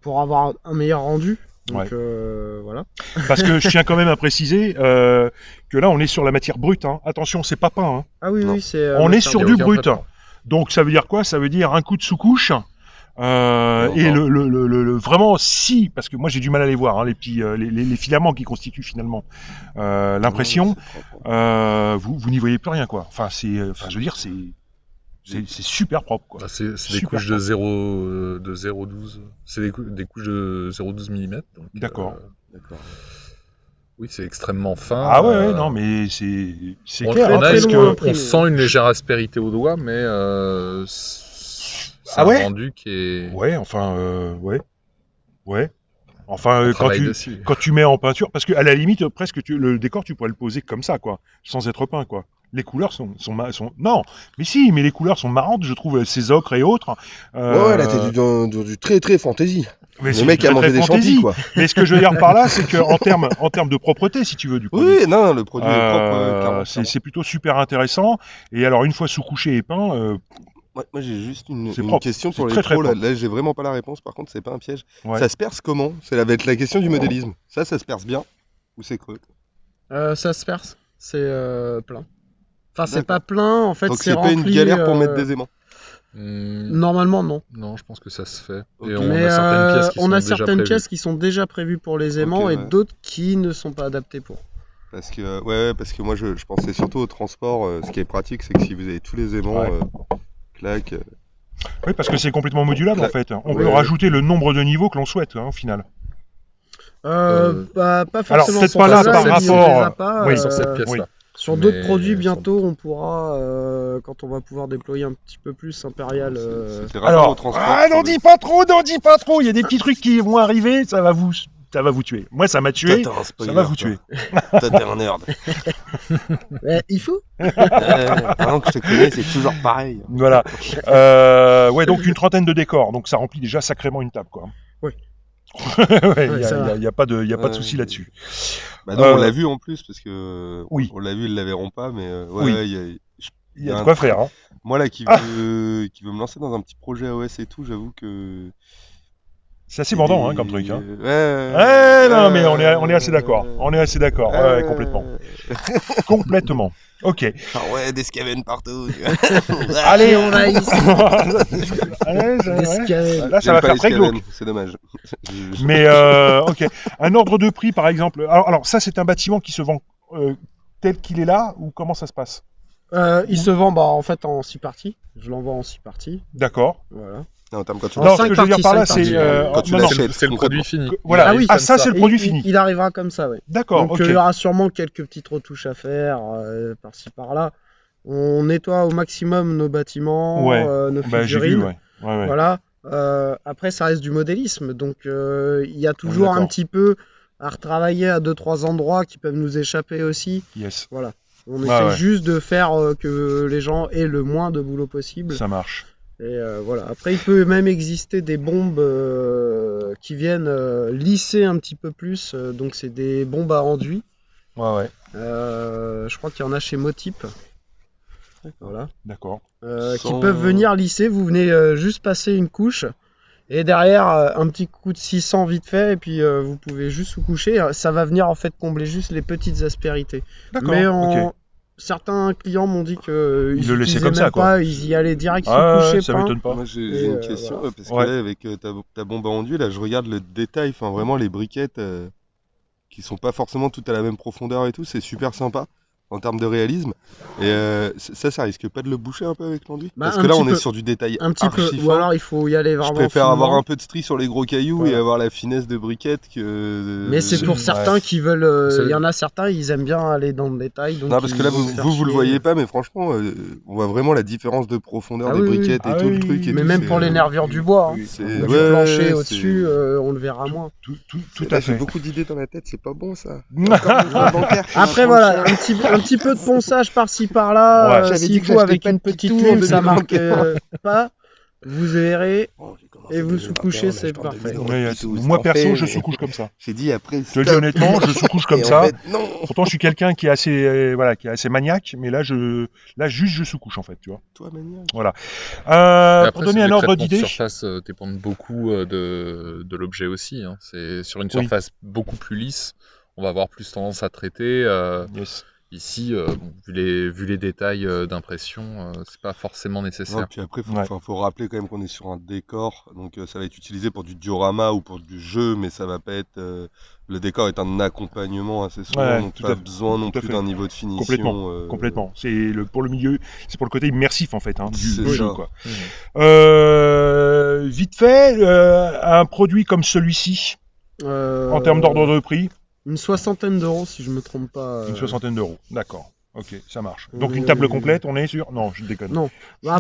Pour avoir un meilleur rendu. Donc voilà.
Parce que je tiens quand même à préciser que là, on est sur la matière brute. Hein. Attention, c'est pas peint. Hein.
Ah oui,
Non.
oui, c'est.
On est sur du
aucun
brut.
traitement.
Donc ça veut dire quoi? Ça veut dire un coup de sous-couche. Et vraiment si, parce que moi j'ai du mal à les voir, hein, les petits, les filaments qui constituent finalement l'impression. Vous n'y voyez plus rien quoi. Enfin je veux dire c'est super propre quoi.
Bah, c'est des
Super
couches de 0,12. C'est des couches de 0,12 mm.
D'accord.
D'accord.
Oui, c'est extrêmement fin.
Ah ouais, non mais c'est
On,
clair.
on
Hein,
a-
parce
très
que-
loin.
on sent une légère aspérité au doigt, mais c'est
Ah ouais
un rendu qui est.
Ouais, enfin ouais. Enfin
On
quand
travaille dessus.
tu mets en peinture, parce que à la limite presque le décor tu pourrais le poser comme ça quoi, sans être peint quoi. Les couleurs sont non, mais si, mais les couleurs sont marrantes, je trouve ces ocres et autres.
Ouais, là, t'es dans du très très fantasy.
Mais c'est
Le mec
très,
a mangé
très
des
fantasy.
chantilly, quoi.
Mais ce que je veux dire par là, c'est que en termes de propreté, si tu veux, du produit,
Oui, non, le produit est propre, clairement.
c'est plutôt super intéressant. Et alors, une fois sous-couché et peint,
Moi, j'ai juste une
C'est propre.
question
C'est
pour les
très, très
pros. Là,
propre.
j'ai vraiment pas la réponse. Par contre, c'est pas un piège.
ouais.
Ça se perce comment? Va être la question du modélisme. Ça se perce bien ou c'est creux?
Ça se perce, c'est plein. Enfin, c'est
D'accord.
pas plein, en fait,
Donc
c'est
c'est pas une
rempli.
galère pour mettre des aimants.
Normalement, non.
Non, je pense que ça se fait.
Ok.
Et on
Mais
a certaines pièces qui
on
sont
a
déjà
certaines
prévues.
pièces qui sont déjà prévues pour les aimants
Ok,
et
ouais.
d'autres qui ne sont pas adaptées pour.
Parce que, ouais, parce que moi je pensais surtout au transport. Ce qui est pratique, c'est que si vous avez tous les aimants,
Ouais.
clac.
Oui, parce que c'est complètement modulable en fait. On peut
Ouais.
rajouter le nombre de niveaux que l'on souhaite au final.
Pas
alors,
forcément
peut-être
sur
pas là
celle-là,
par
il y les
rapport-
a pas,
oui,
sur cette pièce-là.
sur d'autres
Mais
produits,
sur-
bientôt, on pourra, quand on va pouvoir déployer un petit peu plus Impérial.
C'était rapport au
Alors,
transport.
n'en dis pas trop, n'en dis pas trop. Il y a des petits trucs qui vont arriver, ça va vous tuer. Moi, ça m'a tué.
Toi, t'es un
Ça
spoiler,
va vous
toi.
tuer.
Toi, t'es un nerd.
Il faut.
Maintenant que je te connais, c'est toujours pareil.
Voilà. Ouais, donc une trentaine de décors. Donc ça remplit déjà sacrément une table, quoi.
Oui.
Ouais,
Ouais, ça va.
y a pas de
Ouais.
souci là-dessus.
Bah non,
Euh,
on l'a vu en plus, parce que
oui.
on l'a vu, ils la verront pas, mais
Oui.
ouais,
Il y a
un
de quoi
truc-
faire. Hein.
Moi là qui veut me lancer dans un petit projet OS et tout, j'avoue que
C'est assez vendant, hein, comme truc. Hein.
Ouais,
Non, mais on est assez d'accord. On est assez d'accord. Ouais, complètement. Complètement. Ok.
Ah ouais, des scaven partout.
Allez,
on va ici.
Allez,
Des scavens.
là, ça
J'aime
va
pas
faire
les
très
Skaven,
glauque.
c'est dommage.
Mais ok. Un ordre de prix, par exemple. Alors ça, c'est un bâtiment qui se vend tel qu'il est là, ou comment ça se passe?
Il se vend en fait en 6 parties. Je l'envoie en 6 parties.
D'accord.
Voilà.
Non, Tam, quand tu
Non,
Non, ce
cinq
que je veux dire
parties,
par là,
cinq
c'est
parties.
Quand tu
non, non,
l'achètes.
C'est le produit fini.
Voilà.
Ah oui,
ça, c'est le produit
il,
fini.
il arrivera comme ça, oui.
D'accord.
Donc
Ok.
il y aura sûrement quelques petites retouches à faire par-ci par-là. On nettoie au maximum nos bâtiments,
Ouais.
nos
Bah, j'ai vu.
figurines.
Ouais. Ouais.
Voilà. Après, ça reste du modélisme, donc il y a toujours un
d'accord.
petit peu à retravailler à 2-3 endroits qui peuvent nous échapper aussi.
Yes.
Voilà. On
Ouais,
essaie
ouais.
juste de faire que les gens aient le moins de boulot possible.
Ça marche.
Et voilà. Après, il peut même exister des bombes qui viennent lisser un petit peu plus. Donc, c'est des bombes à enduit.
Ouais.
Je crois qu'il y en a chez Motype. Voilà.
D'accord.
Qui
Sans-
peuvent venir lisser. Vous venez juste passer une couche. Et derrière, un petit coup de 600 vite fait. Et puis, vous pouvez juste vous coucher. Ça va venir en fait combler juste les petites aspérités.
D'accord.
Mais
Ok.
certains clients m'ont dit qu'ils
Ils le laissaient
utilisaient
comme ça,
même
quoi.
pas, ils y allaient direct se
Ah,
coucher.
ça
pain.
m'étonne pas.
Moi j'ai
Et,
une question,
voilà.
parce
Ouais.
que là, avec ta bombe à enduit, là, je regarde le détail, enfin vraiment les briquettes qui sont pas forcément toutes à la même profondeur et tout, c'est super sympa en termes de réalisme. Et ça risque pas de le boucher un peu avec l'enduit?
Bah,
Parce
un
que là,
petit
on
peu.
est sur du détail
Un petit peu.
archi
Ou
fin.
alors il faut y aller
Je
vraiment.
préfère avoir
finement.
un peu de strie sur les gros cailloux
Voilà.
et avoir la finesse de briquette que.
Mais c'est pour
Ouais.
certains qui veulent.
C'est-
Il y en a certains, ils aiment bien aller dans le détail. Donc
Non, parce que
ils
là,
vont se faire
vous le
chier.
voyez pas, mais franchement, on voit vraiment la différence de profondeur
Ah
des
oui, oui,
briquettes
oui.
et
Ah
tout
oui,
le truc. Et
Mais
tout,
même
c'est,
pour les nervures du bois. Hein.
c'est-
Du
ouais,
plancher
c'est-
au-dessus, on le verra moins.
Tout
Là,
à
j'ai
fait.
beaucoup d'idées dans la tête, c'est pas bon ça.
Après voilà, un petit peu de ponçage par-ci par-là.
Ouais.
J'avais
S'il
dit que
faut
j'achetais
avec
pas
une
de petit
petite
tour
plume,
de
ça marque
2021.
pas. Vous verrez.
Oh,
Et vous sous-couchez, c'est parfait.
Ouais, moi perso, je sous-couche comme ça.
J'ai dit après.
Je te le dis honnêtement, je sous-couche comme
Et en
ça.
fait, non.
Pourtant, je suis quelqu'un qui est assez, qui est assez maniaque, mais là, juste, je sous-couche en fait, tu vois.
Toi, maniaque.
Voilà.
Et après,
Pour donner
les
un ordre
traitements de
d'idée.
surface dépendent beaucoup de l'objet aussi. Hein. C'est sur une
Oui.
surface beaucoup plus lisse, on va avoir plus tendance à traiter.
Yes.
Ici, vu les détails d'impression, c'est pas forcément
Non,
nécessaire.
puis après,
Ouais.
faut rappeler quand même qu'on est sur un décor, donc ça va être utilisé pour du diorama ou pour du jeu, mais ça va pas être. Le décor est un accompagnement assez souvent,
Ouais,
donc
tout
pas
à-
besoin non
tout à
plus
fait.
d'un niveau de finition.
Complètement. C'est pour le milieu, c'est pour le côté immersif en fait, hein,
C'est
du jeu,
ça.
quoi.
Mhm.
Vite fait, un produit comme celui-ci, en termes d'ordre de prix,
Une soixantaine d'euros si je me trompe pas.
une soixantaine d'euros. D'accord. Ok, ça marche.
Oui,
Donc une
oui,
table
oui.
complète, on est sûr? Non, je déconne.
Non. Bah,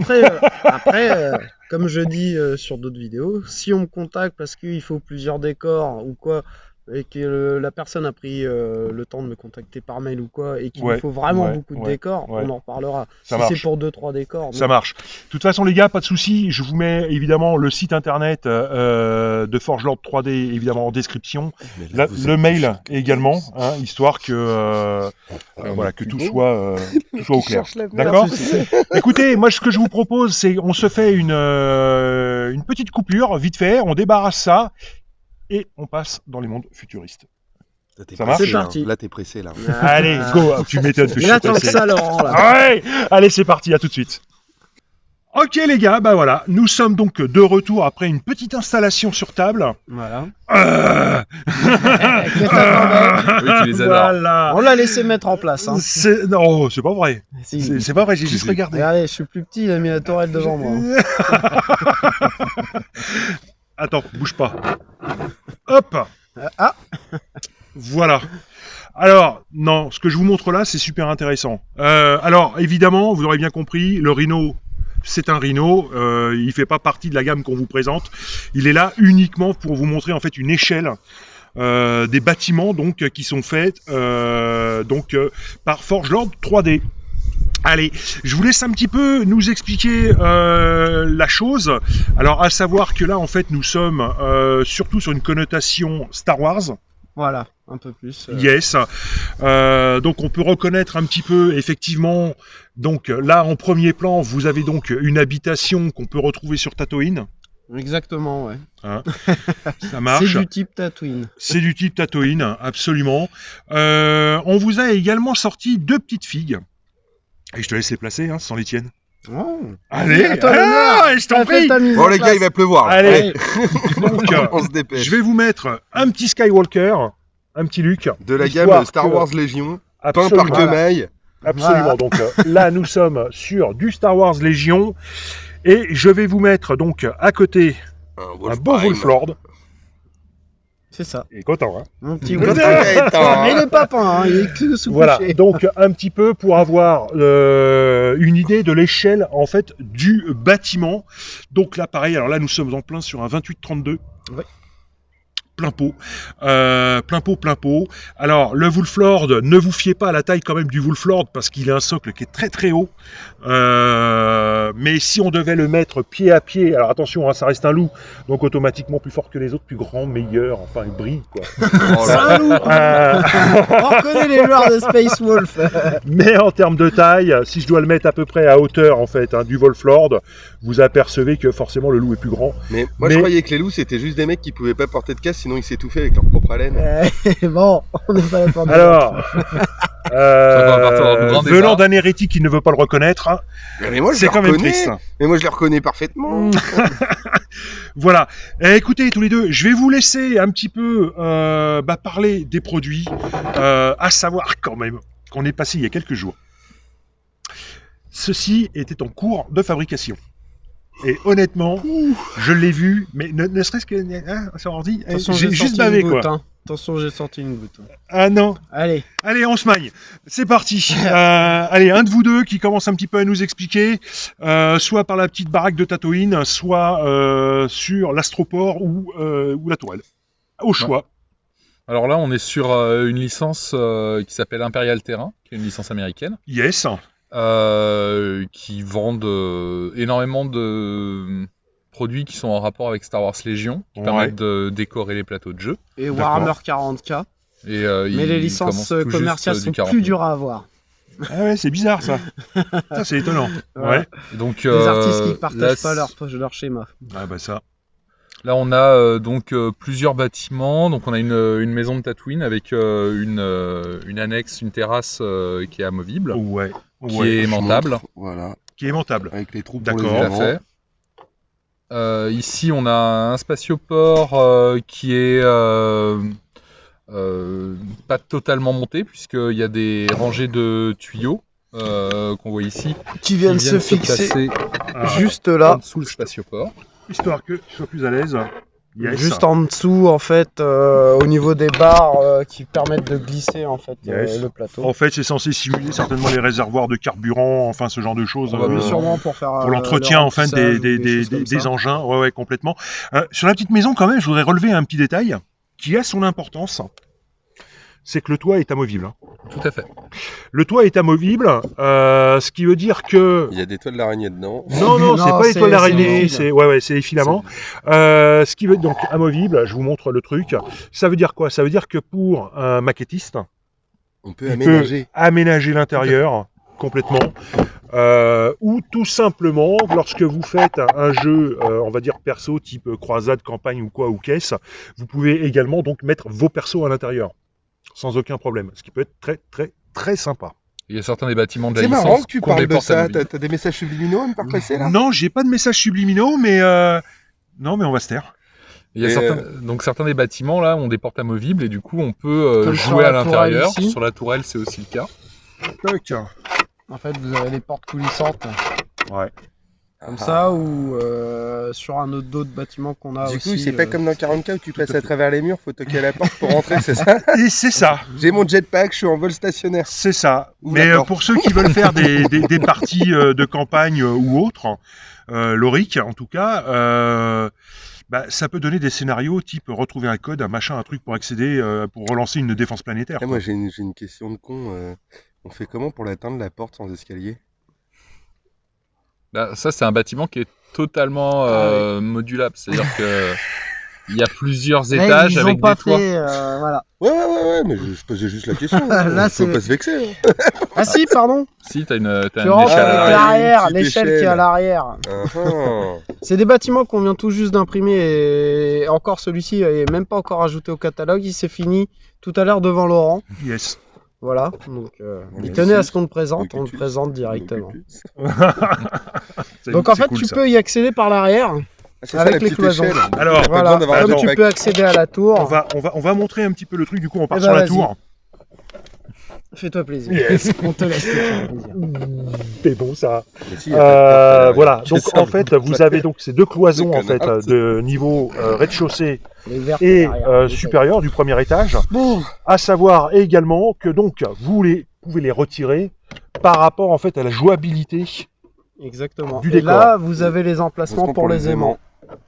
après, comme je dis sur d'autres vidéos, si on me contacte parce qu'il faut plusieurs décors ou quoi, et que la personne a pris le temps de me contacter par mail ou quoi, et qu'il
Ouais,
me faut vraiment
ouais,
beaucoup de
ouais,
décors,
ouais.
on en reparlera.
Ça
Si
marche.
c'est pour 2-3 décors,
Ça marche. De toute façon, les gars, pas de souci. Je vous mets évidemment le site internet de Forgelord 3D évidemment en description. Le mail également, hein, histoire que voilà que tout soit au clair. D'accord. Écoutez, moi ce que je vous propose, c'est on se fait une petite coupure vite fait, on débarrasse ça et on passe dans les mondes futuristes. Ça marche.
C'est parti.
Là, t'es pressé, là.
Allez, go. Tu m'étonnes que je
Il
suis
attend que
pressé.
ça, Laurent, là.
Ouais. Allez, c'est parti. À tout de suite. Ok les gars, bah voilà, nous sommes donc de retour après une petite installation sur table.
Voilà.
Que
t'attendais
Oui, tu les adores.
Voilà.
On l'a laissé mettre en place. Hein.
Non, c'est pas vrai.
Si.
C'est pas vrai, j'ai juste regardé.
Regardez, je suis plus petit, il a mis la tourelle devant moi.
Attends, bouge pas. Hop.
Ah.
Voilà. Alors, non, ce que je vous montre là, c'est super intéressant. Alors, évidemment, vous aurez bien compris, le Rhino, c'est un Rhino. Il fait pas partie de la gamme qu'on vous présente. Il est là uniquement pour vous montrer en fait une échelle des bâtiments donc qui sont faits par Forgelord 3D. Allez, je vous laisse un petit peu nous expliquer la chose. Alors, à savoir que là, en fait, nous sommes surtout sur une connotation Star Wars.
Voilà, un peu plus.
Yes. Donc, on peut reconnaître un petit peu, effectivement. Donc, là, en premier plan, vous avez donc une habitation qu'on peut retrouver sur Tatooine.
Exactement, ouais.
Hein, ça marche.
C'est du type Tatooine.
C'est du type Tatooine, absolument. On vous a également sorti 2 petites figues. Et je te laisse les placer, hein, sans les tiennes.
Oh.
Allez,
À toi l'honneur.
je t'en
T'as fait
prie.
ta mise
Bon,
en
les gars,
place.
il va pleuvoir. Là.
Allez, donc,
On se dépêche.
je vais vous mettre un petit Skywalker, un petit Luke.
De la
histoire
gamme Star
que-
Wars Légion, peint
Absolument.
par Gemaille.
Absolument.
Voilà.
Donc là, nous sommes sur du Star Wars Légion. Et je vais vous mettre donc à côté un beau Wolflord.
C'est ça.
Il est content, hein.
Mon petit
Ouais,
Wolf.
attends.
Mais il est pas peint, hein, il est que sous
Voilà,
couché.
donc un petit peu pour avoir une idée de l'échelle en fait du bâtiment. Donc là pareil, alors là nous sommes en plein sur un 28-32.
Ouais.
Plein pot. Plein pot. Alors le Wolflord, ne vous fiez pas à la taille quand même du Wolflord parce qu'il a un socle qui est très très haut. Mais si on devait le mettre pied à pied, alors attention, hein, ça reste un loup, donc automatiquement plus fort que les autres, plus grand, meilleur, enfin il brille quoi.
Oh
C'est
là.
un loup. On reconnaît les joueurs de Space Wolf.
Mais en termes de taille, si je dois le mettre à peu près à hauteur en fait du Wolflord, vous apercevez que forcément le loup est plus grand.
Mais moi,
Mais-
je croyais que les loups, c'était juste des mecs qui pouvaient pas porter de casque, sinon ils s'étouffaient avec leur propre haleine.
Bon, on n'est pas là pour dire.
Alors,
va partir dans le grand débat.
venant d'un hérétique qui ne veut pas le reconnaître, hein,
Mais moi, je
c'est
le
quand même
reconnais.
triste.
Mais moi, je les reconnais parfaitement.
Voilà. Écoutez tous les deux, je vais vous laisser un petit peu parler des produits, à savoir quand même qu'on est passé il y a quelques jours. Ceci était en cours de fabrication. Et honnêtement, je l'ai vu, mais ne serait-ce que sur ordi,
Attention,
j'ai juste
sorti
bavé
une
quoi.
goutte, hein. Attention, j'ai sorti une goutte.
Ah non.
Allez,
Allez, on se magne. C'est parti. Allez, un de vous deux qui commence un petit peu à nous expliquer, soit par la petite baraque de Tatooine, soit sur l'astroport ou la tourelle. Au choix.
Alors là, on est sur une licence qui s'appelle Imperial Terrain, qui est une licence américaine,
Yes.
qui vendent énormément de produits qui sont en rapport avec Star Wars Légion, qui
Ouais.
permettent de décorer les plateaux de jeu.
et
D'accord.
Warhammer 40K.
Et,
Mais les licences commerciales sont plus dures à avoir.
Ah ouais, c'est bizarre ça. Ça, c'est étonnant.
Voilà.
Ouais.
Donc,
Les artistes qui ne partagent
là,
pas leur schéma.
Ah bah ça.
Là, on a donc plusieurs bâtiments. Donc, on a une maison de Tatooine avec une annexe, une terrasse qui est amovible,
Ouais.
qui
Ouais.
est aimantable.
Voilà.
Qui est aimantable.
Avec les trous pour les
D'accord.
Tout à
enfants.
fait. Ici, on a un spatioport qui est pas totalement monté, puisqu'il y a des rangées de tuyaux qu'on voit ici,
Qui
qui
viennent se fixer
placer
Ah,
juste
en
là.
dessous le spatioport.
histoire que tu sois plus à l'aise. Yes.
Juste en dessous, en fait, au niveau des barres qui permettent de glisser en fait
Yes.
le plateau.
En fait, c'est censé simuler certainement les réservoirs de carburant, enfin ce genre de choses.
Probablement sûrement pour faire
Pour l'entretien
le
enfin
remplissage
des,
ou choses comme
des
ça.
engins, ouais, complètement. Sur la petite maison, quand même, je voudrais relever un petit détail qui a son importance. C'est que le toit est amovible. hein.
Tout à fait.
Le toit est amovible, ce qui veut dire que
Il y a des toiles d'araignée dedans.
non,
Non,
c'est pas les
c'est-
toiles
c'est
d'araignée,
les
c'est ouais, c'est les filaments. Ce qui veut donc amovible, je vous montre le truc. Ça veut dire quoi? Ça veut dire que pour un maquettiste,
On peut
il
aménager.
peut aménager l'intérieur complètement, ou tout simplement, lorsque vous faites un jeu, on va dire perso, type croisade, campagne ou quoi, ou caisse, vous pouvez également donc mettre vos persos à l'intérieur. sans aucun problème. Ce qui peut être très, très, très sympa.
Il y a certains des bâtiments de la
C'est
licence
marrant que tu
qu'on
parles de
déporte à
ça.
mobile.
T'as des messages subliminaux à me faire passer là?
Non, j'ai pas de messages subliminaux, mais non, mais on va se taire.
Il y a
Et,
certains des bâtiments là ont des portes amovibles et du coup on peut
Comme sur
jouer à
la tourelle
l'intérieur.
ici.
Sur la tourelle c'est aussi le cas.
Tac.
En fait, vous avez les portes coulissantes
Ouais.
comme ça, ou sur un autre d'autres bâtiments qu'on a
Du
aussi.
coup, c'est pas comme dans 40K où tu passes à travers les murs, faut toquer à la porte pour rentrer, c'est ça?
Et c'est ça.
J'ai mon jetpack, je suis en vol stationnaire.
C'est ça.
Ou
Mais
la porte.
pour ceux qui veulent faire des parties de campagne ou autres, l'Auric en tout cas, ça peut donner des scénarios type retrouver un code, un machin, un truc pour accéder, pour relancer une défense planétaire.
Eh,
quoi.
moi, j'ai une question de con. On fait comment pour l'atteindre la porte sans escalier?
Bah, ça c'est un bâtiment qui est totalement modulable, c'est-à-dire que il y a plusieurs
Là,
étages
ils ont
avec
pas
des toits.
fait, voilà.
Ouais, mais je posais juste la question.
Là,
Faut
c'est-
pas se vexer. Hein.
Ah si, pardon.
Si t'as une
Tu
échelle
rentres
à
avec
l'arrière.
l'arrière,
Une petite
l'échelle qui est
échelle.
à l'arrière. C'est des bâtiments qu'on vient tout juste d'imprimer et encore celui-ci est même pas encore ajouté au catalogue. Il s'est fini tout à l'heure devant Laurent.
Yes.
Voilà. Donc, il
Merci.
tenait à ce qu'on le présente. On le
Occupus.
présente directement.
C'est-
Donc en
c'est
fait,
cool,
tu
ça.
peux y accéder par l'arrière.
Ah, c'est ça,
Avec
la
les
petite
cloisons.
échelle.
Alors,
Pas
Voilà.
besoin d'avoir un
Comme tu
jetpack.
peux accéder à la tour.
on va montrer un petit peu le truc. Du coup, on part
Eh
sur
ben,
la
vas-y.
tour.
Fais-toi plaisir.
Yes.
On te laisse te faire plaisir.
C'est bon ça.
Mais si, y a pas de porte à l'arrière.
Voilà.
C'est
Donc
ça,
en fait, vous avez donc ces deux cloisons en fait
Connard.
de niveau rez-de-chaussée
Les vertes
et
derrière.
supérieur du premier étage. À savoir également que donc pouvez les retirer par rapport en fait à la jouabilité.
Exactement.
Du
Et
décor.
là, vous avez les emplacements
Emplacement
pour les aimants.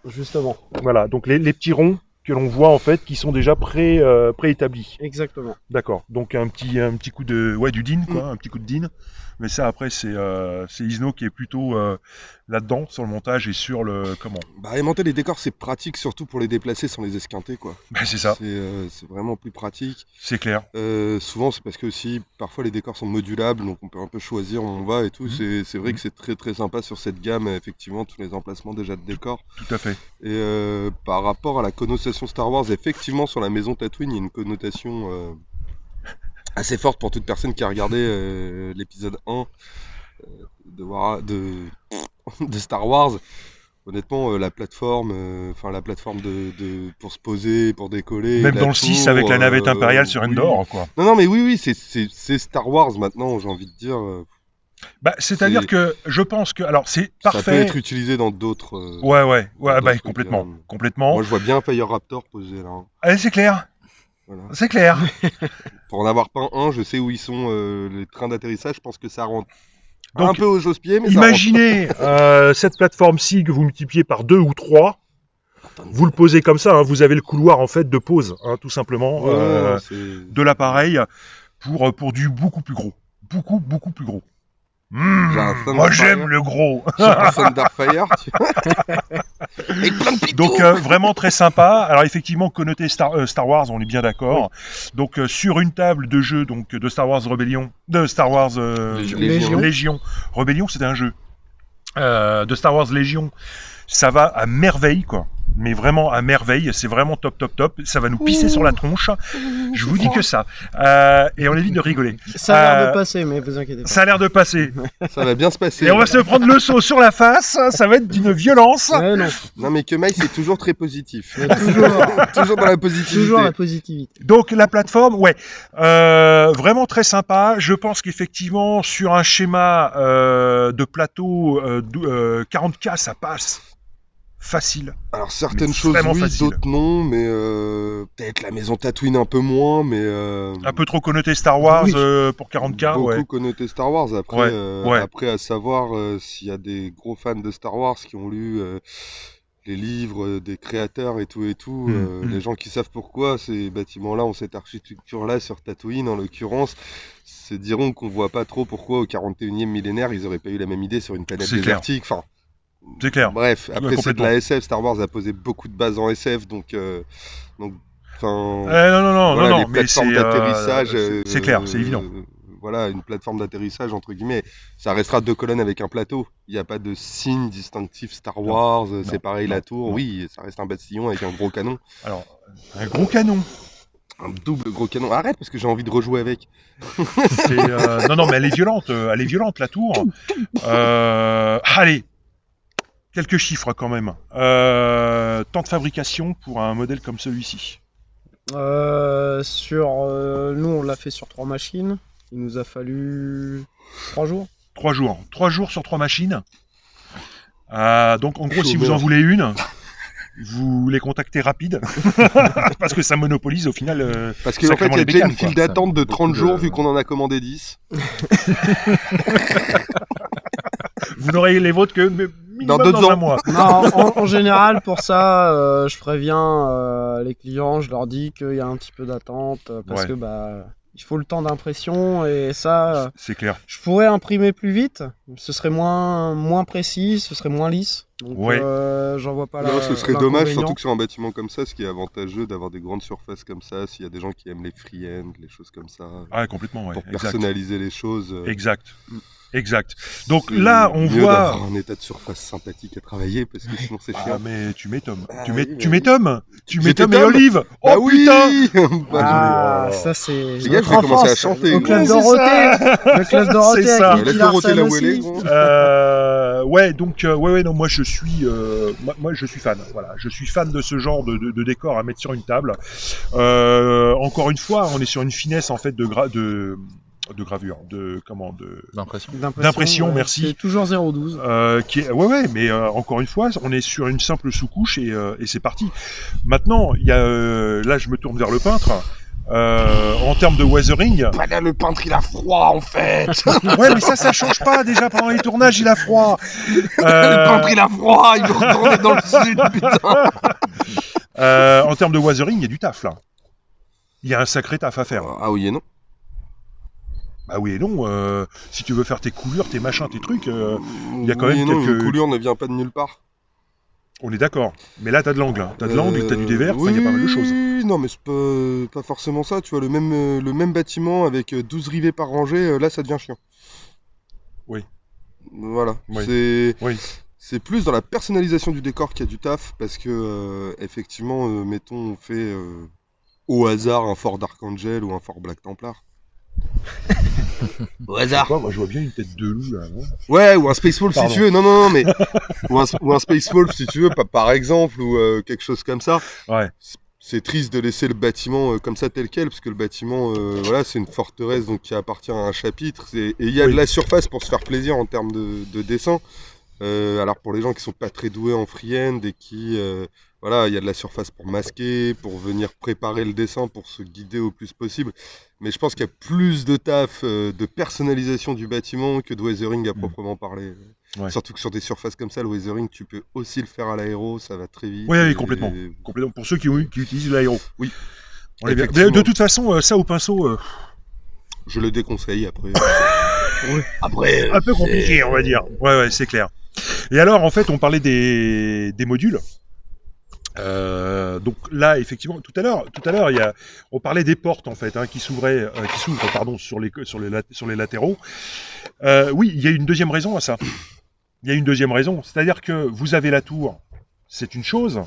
Justement.
Voilà. Donc les petits ronds que l'on voit en fait qui sont déjà préétablis.
Exactement.
D'accord. Donc un petit coup de du DIN quoi, un petit coup de DIN. Mais ça après c'est Isno qui est plutôt là-dedans sur le montage et sur le comment.
Bah, aimanter les décors, c'est pratique, surtout pour les déplacer sans les esquinter, quoi.
C'est ça.
C'est vraiment plus pratique.
C'est clair.
Souvent, c'est parce que aussi, parfois les décors sont modulables, donc on peut un peu choisir où on va et tout. C'est vrai que c'est très très sympa sur cette gamme, effectivement, tous les emplacements déjà de décors.
Tout à fait.
Et par rapport à la connotation Star Wars, effectivement, sur la maison Tatooine, il y a une connotation assez forte pour toute personne qui a regardé l'épisode 1 de Star Wars. Honnêtement, la plateforme pour se poser, pour décoller.
Même
la
dans le 6
tour,
avec la navette impériale sur
oui.
Endor quoi.
Non, mais oui, c'est Star Wars maintenant, j'ai envie de dire.
C'est-à-dire
C'est-
que je pense que alors c'est
Ça peut
parfait.
être utilisé dans d'autres.
Ouais,
d'autres
complètement,
trucs,
complètement.
Moi, je vois bien un Fire Raptor posé là. Hein.
Allez, c'est clair,
Voilà.
c'est clair.
Pour en avoir peint un, je sais où ils sont les trains d'atterrissage. Je pense que ça rentre un
Donc,
peu au josse-pied, mais ça rentre.
Imaginez cette plateforme-ci que vous multipliez par 2 ou 3. Vous le posez comme ça, hein, vous avez le couloir en fait de pose, hein, tout simplement,
Ouais, c'est-
de l'appareil pour du beaucoup plus gros. Beaucoup plus gros.
J'ai un Thunder
Moi
Fire.
j'aime le gros.
J'ai un Thunderfire, tu vois. Avec plein de pitous.
Donc vraiment très sympa. Alors effectivement connoté Star Wars, on est bien d'accord. Donc sur une table de jeu donc de Star Wars Rebellion, de Star Wars Légion. Rebellion, c'était un jeu de Star Wars Légion. Ça va à merveille quoi. Mais vraiment à merveille, c'est vraiment top. Ça va nous pisser sur la tronche. Je vous dis que ça. Et on évite de rigoler.
Ça a l'air de passer, mais vous inquiétez pas.
Ça a l'air de passer.
Ça va bien se passer.
Et on va se prendre le saut sur la face. Ça va être d'une violence.
Ouais, non.
Non, mais que Mike, c'est toujours très positif.
Mais toujours,
Toujours dans la positivité.
toujours la positivité.
Donc la plateforme, vraiment très sympa. Je pense qu'effectivement sur un schéma de plateau 40K, ça passe facile.
Alors certaines
Mais
choses
vraiment
oui,
facile.
d'autres non, mais peut-être la maison Tatooine un peu moins, mais
Un peu trop connoté Star Wars
Oui.
pour 40K,
beaucoup
ouais.
connoté Star Wars. Après,
Ouais.
après à savoir s'il y a des gros fans de Star Wars qui ont lu les livres des créateurs et tout, les gens qui savent pourquoi ces bâtiments-là ont cette architecture-là sur Tatooine en l'occurrence, se diront qu'on voit pas trop pourquoi au 41e millénaire ils auraient pas eu la même idée sur une planète
C'est clair.
désertique. Enfin,
C'est clair.
bref, après c'est de
complètement.
la SF, Star Wars a posé beaucoup de bases en SF, donc enfin,
Non,
voilà, les
mais c'est
plateformes d'atterrissage,
c'est clair, c'est évident.
Voilà, une plateforme d'atterrissage entre guillemets, ça restera 2 colonnes avec un plateau. Il n'y a pas de signe distinctif Star Wars. C'est pareil la tour.
non.
Oui, ça reste un bastillon avec un gros canon.
Alors, un gros canon.
Un double gros canon. Arrête parce que j'ai envie de rejouer avec.
Non, mais elle est violente la tour. Allez, quelques chiffres quand même. Temps de fabrication pour un modèle comme celui-ci.
Nous, on l'a fait sur 3 machines. Il nous a fallu 3 jours.
3 jours. 3 jours sur 3 machines. Donc en gros, si vous en voulez une, vous les contactez rapide. Parce que ça monopolise au final.
Parce qu'en fait, il y a déjà une file d'attente de 30 jours vu qu'on en a commandé 10.
Vous n'aurez les vôtres que minimum
dans
un mois.
Non, en général, pour ça, je préviens les clients, je leur dis qu'il y a un petit peu d'attente parce que il faut le temps d'impression et ça.
C'est clair.
Je pourrais imprimer plus vite, ce serait moins précis, ce serait moins lisse. Donc, j'en vois pas.
Non, ce serait dommage, surtout que sur un bâtiment comme ça, ce qui est avantageux d'avoir des grandes surfaces comme ça, s'il y a des gens qui aiment les free-end, les choses comme ça.
Ah, complètement, ouais.
Pour personnaliser les choses.
Exact. Donc là, on voit
un état de surface sympathique à travailler parce que sinon c'est chiant.
Ah mais tu m'étonnes. Tu
oui,
m'étonnes
et
Olive.
Bah
oh
oui.
Ah, ça c'est.
Les gars, je vais commencer à chanter.
Au club Dorothée. Le club Dorothée
C'est ça.
avec Nicky Larson aussi.
Non, moi je suis fan. Voilà, je suis fan de ce genre de décor à mettre sur une table. Encore une fois, on est sur une finesse en fait de gravure, d'impression, merci.
C'est toujours 0,12.
Mais encore une fois, on est sur une simple sous-couche et c'est parti. Maintenant, il y a là, je me tourne vers le peintre. En termes de weathering.
Bah là, le peintre il a froid en fait.
Ouais, mais ça change pas. Déjà pendant les tournages, il a froid.
Le peintre il a froid, il veut retourner dans le sud, putain.
En termes de weathering, il y a du taf là. Il y a un sacré taf à faire.
Ah oui et non.
Bah oui et non, si tu veux faire tes coulures, tes machins, tes trucs, il y a quand même quelques...
Une coulure ne vient pas de nulle part.
On est d'accord. Mais là, t'as de l'angle. T'as de l'angle, t'as du dévers, il y a pas mal de choses.
Oui, non, mais c'est pas forcément ça. Tu vois, le même bâtiment avec 12 rivets par rangée, là, ça devient chiant.
Oui.
Voilà.
Oui.
C'est plus dans la personnalisation du décor qu'il y a du taf, parce que, effectivement, mettons, on fait au hasard un fort d'Archangel ou un fort Black Templar. Au hasard.
Moi je vois bien une tête de loup là. Non
ouais, ou un Space Wolf si tu veux. Non, mais ou un Space Wolf si tu veux, par exemple, ou quelque chose comme ça.
Ouais.
C'est triste de laisser le bâtiment comme ça tel quel, parce que le bâtiment, voilà, c'est une forteresse donc qui appartient à un chapitre. Et il y a de la surface pour se faire plaisir en termes de dessin. Alors pour les gens qui sont pas très doués en free-end et qui voilà, il y a de la surface pour masquer, pour venir préparer le dessin, pour se guider au plus possible. Mais je pense qu'il y a plus de taf de personnalisation du bâtiment que de weathering à proprement parler. Ouais. Surtout que sur des surfaces comme ça, le weathering, tu peux aussi le faire à l'aéro, ça va très vite.
Oui, complètement. Complètement. Pour ceux qui utilisent l'aéro.
Oui.
De toute façon, ça au pinceau...
Je le déconseille après.
Après, un peu compliqué, on va dire. Ouais, c'est clair. Et alors, en fait, on parlait des modules. Donc là, effectivement, tout à l'heure, on parlait des portes en fait, qui s'ouvrent sur les latéraux. Oui, il y a une deuxième raison à ça. C'est-à-dire que vous avez la tour, c'est une chose.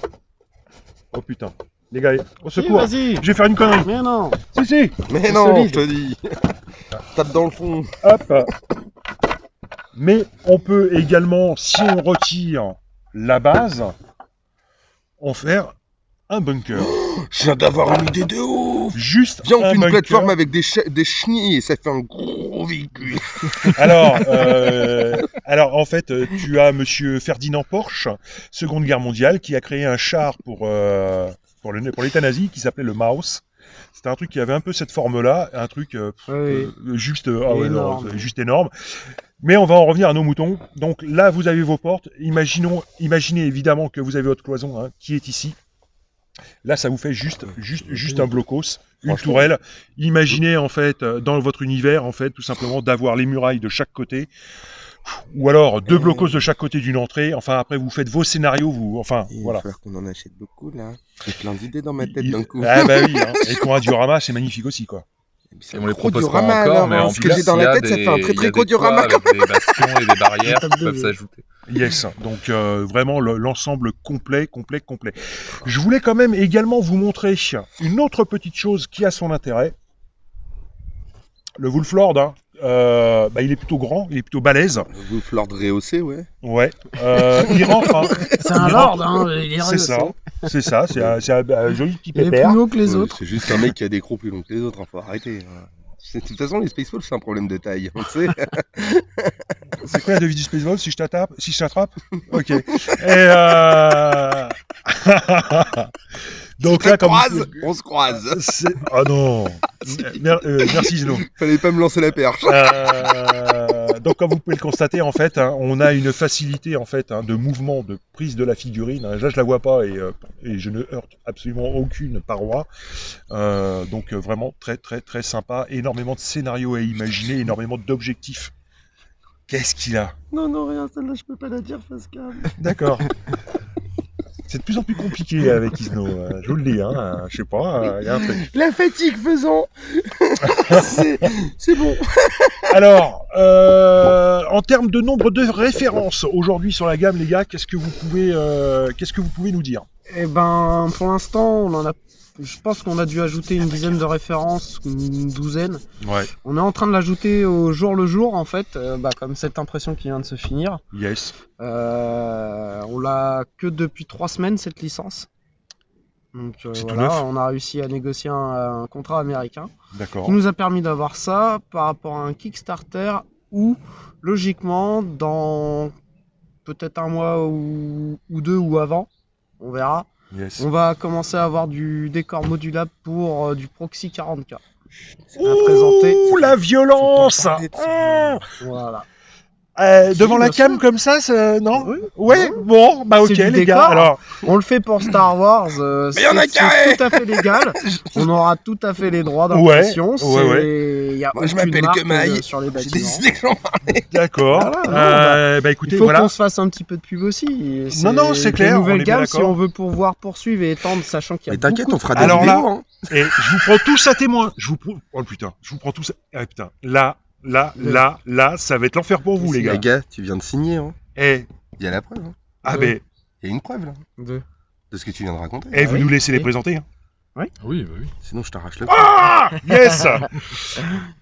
Oh putain, les gars, au secours.
Vas-y.
Je vais faire une connerie.
Mais non.
Si.
Mais non, je te dis. Tape dans le fond.
Hop. Mais on peut également, si on retire la base, en faire un bunker.
Je viens d'avoir une idée de ouf.
Juste
viens, on fait une
bunker.
plateforme avec des chenilles et ça fait un gros véhicule.
Alors en fait, tu as monsieur Ferdinand Porsche, Seconde Guerre mondiale, qui a créé un char pour l'euthanasie qui s'appelait le Maus. C'était un truc qui avait un peu cette forme-là, un truc juste énorme. Mais on va en revenir à nos moutons. Donc là, vous avez vos portes. Imaginez évidemment que vous avez votre cloison qui est ici. Là, ça vous fait juste un blocos, une tourelle. Imaginez en fait dans votre univers, en fait, tout simplement d'avoir les murailles de chaque côté, ou alors 2 blocos de chaque côté d'une entrée. Enfin, après, vous faites vos scénarios, voilà.
Il va falloir qu'on en achète beaucoup là. J'ai plein d'idées dans ma tête d'un coup.
Ah bah oui. Et pour un diorama, c'est magnifique aussi, quoi.
Et on les propose pas encore, mais en
ce que j'ai dans la tête, ça fait un très très gros diorama.
Avec des bastions et des barrières qui peuvent s'ajouter.
Yes, donc vraiment l'ensemble complet. Je voulais quand même également vous montrer une autre petite chose qui a son intérêt. Le Wolflord, hein, il est plutôt grand, il est plutôt balèze.
Vous Lord rehaussé, ouais.
Ouais, il rentre. Hein.
C'est un
Il
lord,
rentre.
hein, il est
C'est ça, c'est un joli petit
Il est
pépère.
plus haut que les
Ouais,
autres.
C'est juste un mec qui a des crocs plus longs que les autres, hein, faut arrêter. De toute façon, les Space Wolves, c'est un problème de taille, on le sait.
C'est quoi la devise du Spaceball si je t'attrape? Ok. Et donc là, comme
On se croise.
oh non. Merci Zeno.
Fallait pas me lancer la perche.
Donc comme vous pouvez le constater en fait, hein, on a une facilité en fait de mouvement, de prise de la figurine. Là je la vois pas et je ne heurte absolument aucune paroi. Donc vraiment très sympa, énormément de scénarios à imaginer, énormément d'objectifs. Qu'est-ce qu'il a?
Non, rien, celle-là, je peux pas la dire, Pascal.
D'accord. C'est de plus en plus compliqué avec Isno, je vous le dis, hein, je sais pas, y a un truc.
La fatigue faisant. C'est bon.
Alors, en termes de nombre de références aujourd'hui sur la gamme, les gars, qu'est-ce que vous pouvez nous dire?
Eh ben, pour l'instant, je pense qu'on a dû ajouter une dizaine de références, une douzaine.
Ouais.
On est en train de l'ajouter au jour le jour, en fait, comme cette impression qui vient de se finir.
Yes.
On l'a que depuis 3 semaines, cette licence. Donc
C'est tout
voilà,
neuf.
on a réussi à négocier un contrat américain
D'accord.
qui nous a permis d'avoir ça par rapport à un Kickstarter où, logiquement, dans peut-être un mois ou deux ou avant, on verra,
Yes.
on va commencer à avoir du décor modulable pour du Proxy 40K. À présenter.
Ouh, la violence!
Faut pas parler de ça.
Voilà.
Devant la
bien
cam
sûr.
comme ça, non?
Oui.
Ouais, bon, bah ok
C'est du
les gars,
décor.
alors,
On le fait pour Star Wars,
Mais y en a
c'est
carré.
tout à fait légal. On aura tout à fait les droits
Ouais,
d'impression.
ouais.
Y a
Moi, je
aucune
m'appelle
marque,
Kemaï.
sur les
J'ai
bâtiments.
décidé que j'en parlais.
d'accord.
Voilà, non,
Écoutez,
Il faut
voilà.
qu'on se fasse un petit peu de pub aussi.
Non, c'est clair,
Une
on
nouvelle
est bien
gamme, si
d'accord.
on veut pouvoir poursuivre et étendre, sachant qu'il y a
Mais t'inquiète,
beaucoup
on fera
de
des
Alors
vidéos.
là-
Hein.
Et je vous prends tous à témoin. Oh putain, je vous prends tous. Ah putain, là, ça va être l'enfer pour vous les gars.
Les gars, tu viens de signer. Hein.
Eh,
Il y a la preuve. Hein.
ah
Ouais.
ben,
Il y a une preuve là,
de-
de ce que tu viens de raconter.
vous
oui.
nous laissez les
Oui.
présenter. Hein.
Oui.
Sinon, je t'arrache le
Ah, yes.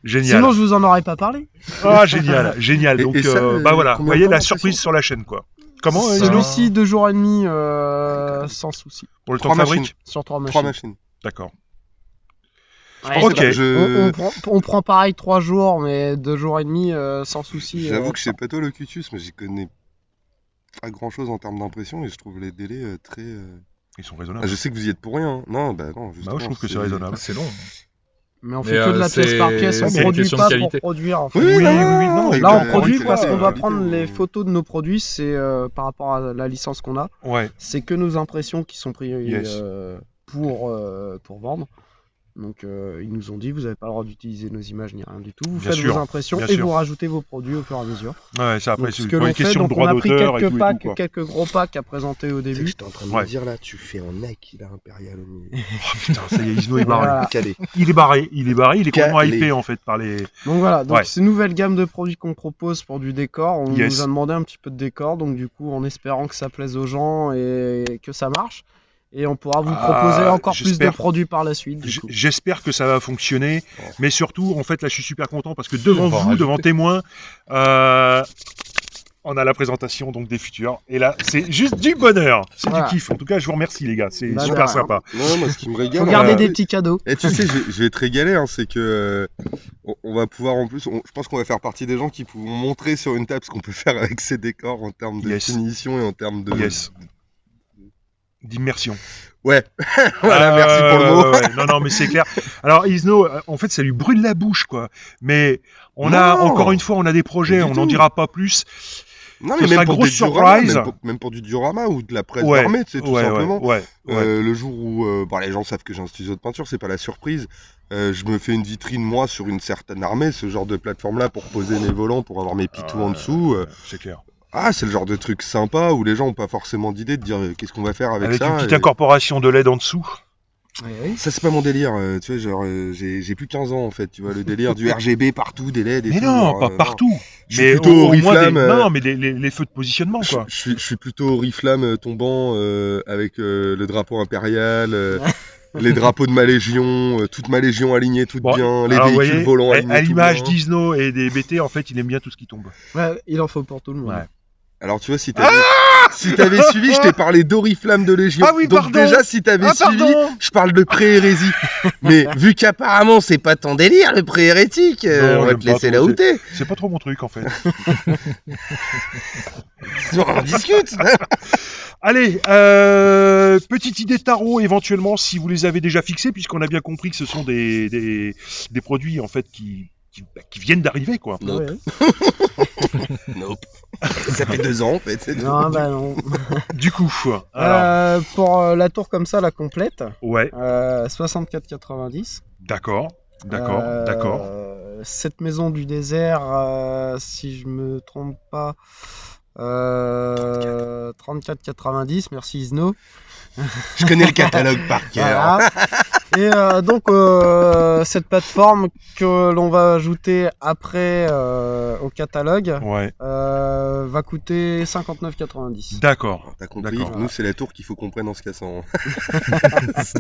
Génial.
Sinon, je vous en aurais pas parlé.
Ah, génial.
Et-
Donc,
et ça,
voilà, vous
combien
voyez
de temps
la
d'impression
surprise sur la chaîne quoi. Comment
Celui-ci, 2 jours et demi, sans souci.
pour le temps
3
de fabrique?
machines.
Sur 3 machines.
3 machines.
D'accord.
Ouais,
Ok.
c'est-
Je-
on prend pareil 3 jours, mais 2 jours et demi, sans souci.
J'avoue que je sais pas toi le Cutus, mais j'y connais pas grand chose en termes d'impression et je trouve les délais très.
Ils sont
Ah,
raisonnables.
je sais que vous y êtes pour rien. Hein. Non, bah non,
Bah,
justement.
moi, je trouve que c'est raisonnable.
C'est long.
Mais on
Mais,
fait que de la pièce par
c'est-
pièce, on
c'est une
produit
question
pas
de
pour
qualité.
produire. En fait.
Oui,
Oui,
non,
oui,
non,
oui, non,
avec
Là, on
la
produit
qualité,
parce qu'on doit
qualité,
prendre les photos de nos produits, c'est par rapport à la licence qu'on a.
Ouais.
C'est que nos impressions qui sont prises
Yes.
pour vendre. Donc ils nous ont dit vous n'avez pas le droit d'utiliser nos images ni rien du tout. Vous
Bien
faites
sûr,
vos impressions
bien
et
sûr.
vous rajoutez vos produits au fur et à mesure.
Ouais, ça après
Donc,
c'est
ce que
pour
l'on
une
fait,
question de
donc
droit
on a pris
d'auteur et
quelques
tout,
packs,
quoi.
quelques gros packs à présenter au
Tu sais que
début.
j'étais en train de
Ouais.
me dire là, tu fais en Aquila impérial au milieu.
Putain, ça y est, Isno est barré.
Voilà.
Calé.
Il est barré, il est complètement
Calé.
hypé en fait par les.
Donc voilà, donc
Ouais.
c'est une nouvelle gamme de produits qu'on propose pour du décor. On
Yes.
nous a demandé un petit peu de décor, donc du coup en espérant que ça plaise aux gens et que ça marche. Et on pourra vous proposer encore plus de
j'espère.
produits par la suite. Du coup.
J'espère que ça va fonctionner, mais surtout, en fait, là, je suis super content parce que devant
On va en
vous,
rajouter.
devant témoins, on a la présentation donc des futurs. Et là, c'est juste du bonheur, c'est
Voilà.
du kiff. En tout cas, je vous remercie les gars, c'est
Bah, de
super
rien.
sympa.
Non, moi, ce qui me régale.
Faut garder
Euh,
des petits cadeaux.
Et tu sais, je vais te régaler, hein, c'est que on va pouvoir en plus, je pense qu'on va faire partie des gens qui pourront montrer sur une table ce qu'on peut faire avec ces décors en termes de
Yes.
finition et en termes de.
Yes. D'immersion.
Ouais. Voilà, merci pour le mot.
Ouais. Non, mais c'est clair. Alors, Isno, en fait, ça lui brûle la bouche, quoi. Mais on a,
Non.
encore une fois, on a des projets,
Pas du
on n'en
tout.
dira pas plus.
Non,
Ce
mais
sera
même pour
grosse
des dioramas,
surprise.
même pour du diorama ou de la presse
Ouais,
d'armée, tu sais, tout
ouais,
simplement.
ouais.
Le jour où les gens savent que j'ai un studio de peinture, c'est pas la surprise. Je me fais une vitrine, moi, sur une certaine armée, ce genre de plateforme-là, pour poser mes volants, pour avoir mes pitous en dessous.
C'est clair.
C'est le genre de truc sympa où les gens ont pas forcément d'idée de dire qu'est-ce qu'on va faire avec
Avec
ça.
une petite
et-
incorporation de LED en dessous.
Oui.
Ça, c'est pas mon délire. Tu vois, genre, j'ai plus 15 ans en fait. Tu vois, le délire du RGB partout, des LED et
Mais
tout.
non,
genre,
pas
non.
partout.
Je suis
Mais
plutôt
au moins
Oriflamme,
non, mais les feux de positionnement, quoi.
Je suis plutôt Oriflamme tombant avec le drapeau impérial, les drapeaux de ma légion, toute ma légion alignée, toute
Bon,
bien, les
alors, vous
véhicules
voyez,
volants
à
alignés tout
l'image
bien.
d'Isno et des BT, en fait, il aime bien tout ce qui tombe.
Ouais, il en faut pour tout le monde.
Ouais.
Alors tu vois, si t'avais suivi, je t'ai parlé d'Oriflamme de Légion.
Ah oui,
Donc
pardon.
déjà, si t'avais
Ah,
suivi,
pardon.
je parle de pré-hérésie. Mais vu qu'apparemment, c'est pas ton délire, le pré-hérétique,
Non,
on va
j'aime
te
pas
laisser
trop,
là où t'es.
C'est pas trop mon truc, en fait.
On discute.
Allez, petite idée de tarot, éventuellement, si vous les avez déjà fixés, puisqu'on a bien compris que ce sont des produits, en fait, qui viennent d'arriver, quoi.
Nope.
Ouais.
Nope. Ça fait 2 ans, en fait. c'est tout.
Non, bah non.
Du coup, alors,
Pour la tour comme ça, la complète,
ouais,
64,90.
d'accord.
Cette maison du désert, si je me trompe pas, 34,90. Merci Isno.
Je connais le catalogue par cœur.
Voilà. Et donc cette plateforme que l'on va ajouter après au catalogue
Ouais,
va coûter 59,90.
d'accord.
T'as compris,
D'accord.
nous c'est la tour qu'il faut qu'on prenne en se cassant.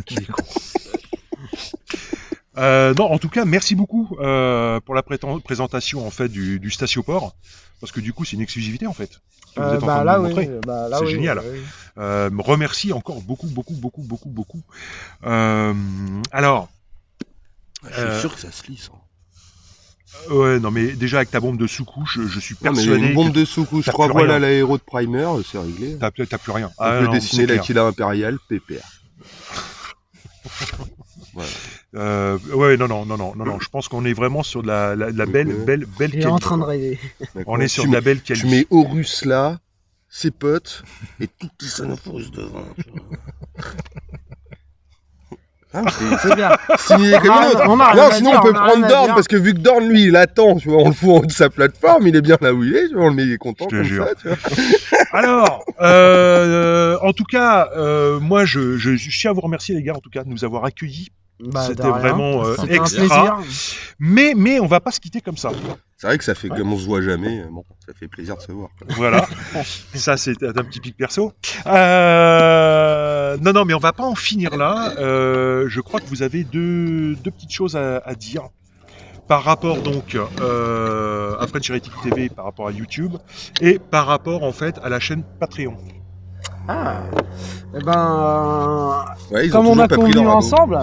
Qu'il est con. Non, en tout cas, merci beaucoup pour la présentation en fait du Statioport, parce que du coup, c'est une exclusivité en fait. Que vous êtes en train de
Là,
nous
oui,
montrer.
là,
C'est
oui,
génial.
oui.
Me remercie encore beaucoup. Alors,
Je suis sûr que ça se lit, ça.
ouais, non, mais déjà avec ta bombe de sous-couche, je suis
Non, mais
persuadé
une bombe
que
de sous-couche,
t'as
3
plus
voiles
rien.
à l'aéro de primer, c'est réglé.
t'as plus rien.
On
Ah,
peut
non,
dessiner
c'est clair.
l'Aquila impériale, pépère.
Ouais, non. Je pense qu'on est vraiment sur de la belle
Il est
qualité.
en train de rêver.
On est sur de la belle
Tu
qualité.
mets Horus là, ses potes, et tout les Sanophorus devant. tu vois. Hein,
C'est bien.
signé comme une autre.
On a rien
Non,
à
sinon
dire,
on peut
on a rien
prendre
à
Dorn,
dire.
parce que vu que Dorn lui il attend, tu vois, on le fout en haut de sa plateforme, il est bien là où il est, tu vois, on le met, il est content
Je te
comme
jure.
ça, tu vois.
Alors, en tout cas, moi, je tiens à vous remercier les gars, en tout cas, de nous avoir accueillis.
Bah,
C'était
de rien.
vraiment
C'était un
extra.
plaisir.
Mais on va pas se quitter comme ça.
C'est vrai que ça fait comme on se voit jamais, bon, ça fait plaisir de se voir. quoi.
Voilà. Ça, c'est un petit pic perso. Non, mais on va pas en finir là. Je crois que vous avez deux petites choses à dire. Par rapport donc à French Heretic TV, par rapport à YouTube, et par rapport en fait à la chaîne Patreon.
Ah. Eh ben,
Ouais, ils
comme
ont
on a
toujours pas pris
convenu
leur ado.
ensemble,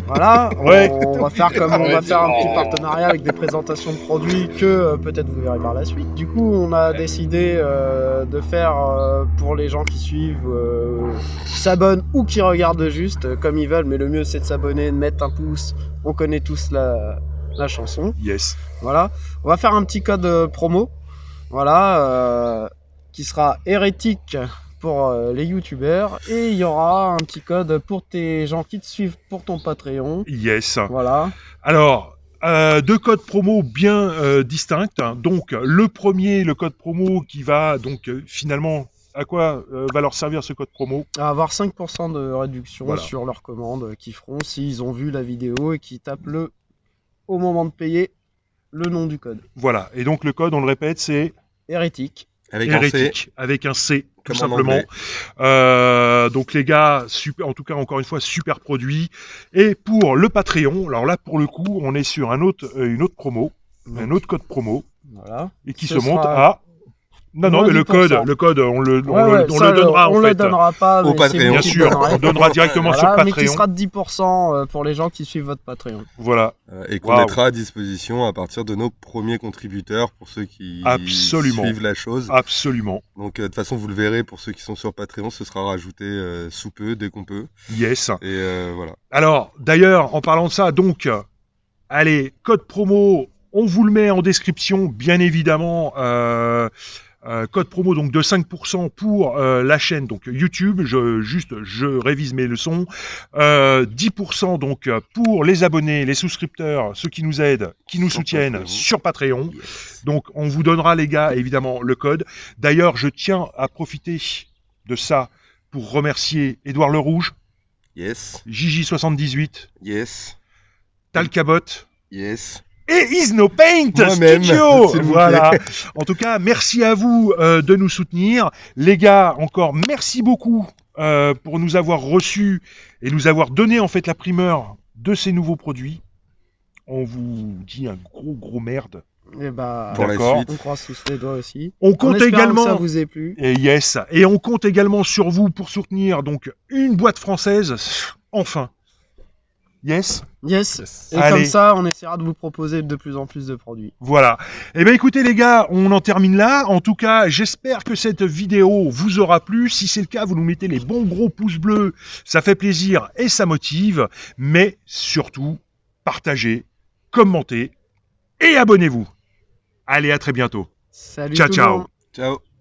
voilà,
Ouais.
on va faire comme on va faire un petit partenariat avec des présentations de produits que peut-être vous verrez par la suite. Du coup, on a décidé de faire pour les gens qui suivent, qui s'abonnent ou qui regardent juste comme ils veulent, mais le mieux c'est de s'abonner, de mettre un pouce. On connaît tous la chanson.
Yes.
Voilà, on va faire un petit code promo, voilà, qui sera hérétique pour les youtubeurs, et il y aura un petit code pour tes gens qui te suivent pour ton Patreon.
Yes.
Voilà.
Alors, deux codes promo bien distincts. Donc, le premier, le code promo qui va donc finalement, à quoi va leur servir ce code promo?
À avoir 5% de réduction
Voilà.
sur leurs commandes qu'ils feront s'ils ont vu la vidéo et qu'ils tapent au moment de payer le nom du code.
Voilà. Et donc, le code, on le répète, c'est
Hérétique.
Avec un C,
hérétique, avec un C, tout
comme en
simplement.
anglais.
Donc les gars, super, en tout cas encore une fois super produit. Et pour le Patreon, alors là pour le coup, on est sur une autre promo, un autre code promo,
Voilà.
et qui
Ce
se monte
sera
à. Non,
moins
mais le
10%.
code, on le
Ça,
donnera
on
en
le
fait.
donnera pas,
Au
mais c'est
Patreon.
vous
Bien
qui
sûr,
donnerez.
on donnera directement
Voilà,
sur
mais qui
Patreon.
sera de 10% pour les gens qui suivent votre Patreon.
Voilà,
Et qu'on
Waouh.
mettra à disposition à partir de nos premiers contributeurs pour ceux qui
Absolument.
suivent la chose.
absolument.
Donc de toute façon vous le verrez pour ceux qui sont sur Patreon, ce sera rajouté sous peu, dès qu'on peut.
Yes.
Et voilà.
Alors, d'ailleurs, en parlant de ça, donc, allez, code promo, on vous le met en description, bien évidemment. Code promo donc de 5% pour la chaîne donc YouTube. Je révise mes leçons. 10% donc pour les abonnés, les souscripteurs, ceux qui nous aident, qui nous
Sur
soutiennent
Patreon.
sur Patreon.
Yes.
Donc on vous donnera les gars évidemment le code. D'ailleurs, je tiens à profiter de ça pour remercier Édouard Le Rouge
Yes.
Gigi78,
Yes.
Talcabot
Yes.
et IsNoPaint
Moi-même,
Studio.
s'il vous
Voilà.
plaît.
En tout cas, merci à vous de nous soutenir. Les gars, encore merci beaucoup pour nous avoir reçus et nous avoir donné en fait la primeur de ces nouveaux produits. On vous dit un gros merde.
Et bah,
Pour la
D'accord.
suite.
on croise tous les doigts aussi.
On
En
compte
espérant
également.
que ça vous ait plu.
Et yes, et on compte également sur vous pour soutenir donc une boîte française, enfin. Yes,
Yes. Et
Allez.
comme ça, on essaiera de vous proposer de plus en plus de produits.
voilà. Eh bien écoutez les gars, on en termine là. En tout cas, j'espère que cette vidéo vous aura plu. Si c'est le cas, vous nous mettez les bons gros pouces bleus. Ça fait plaisir et ça motive. Mais surtout, partagez, commentez et abonnez-vous. Allez, à très bientôt.
Salut
Ciao,
tout le
ciao.
monde.
Ciao.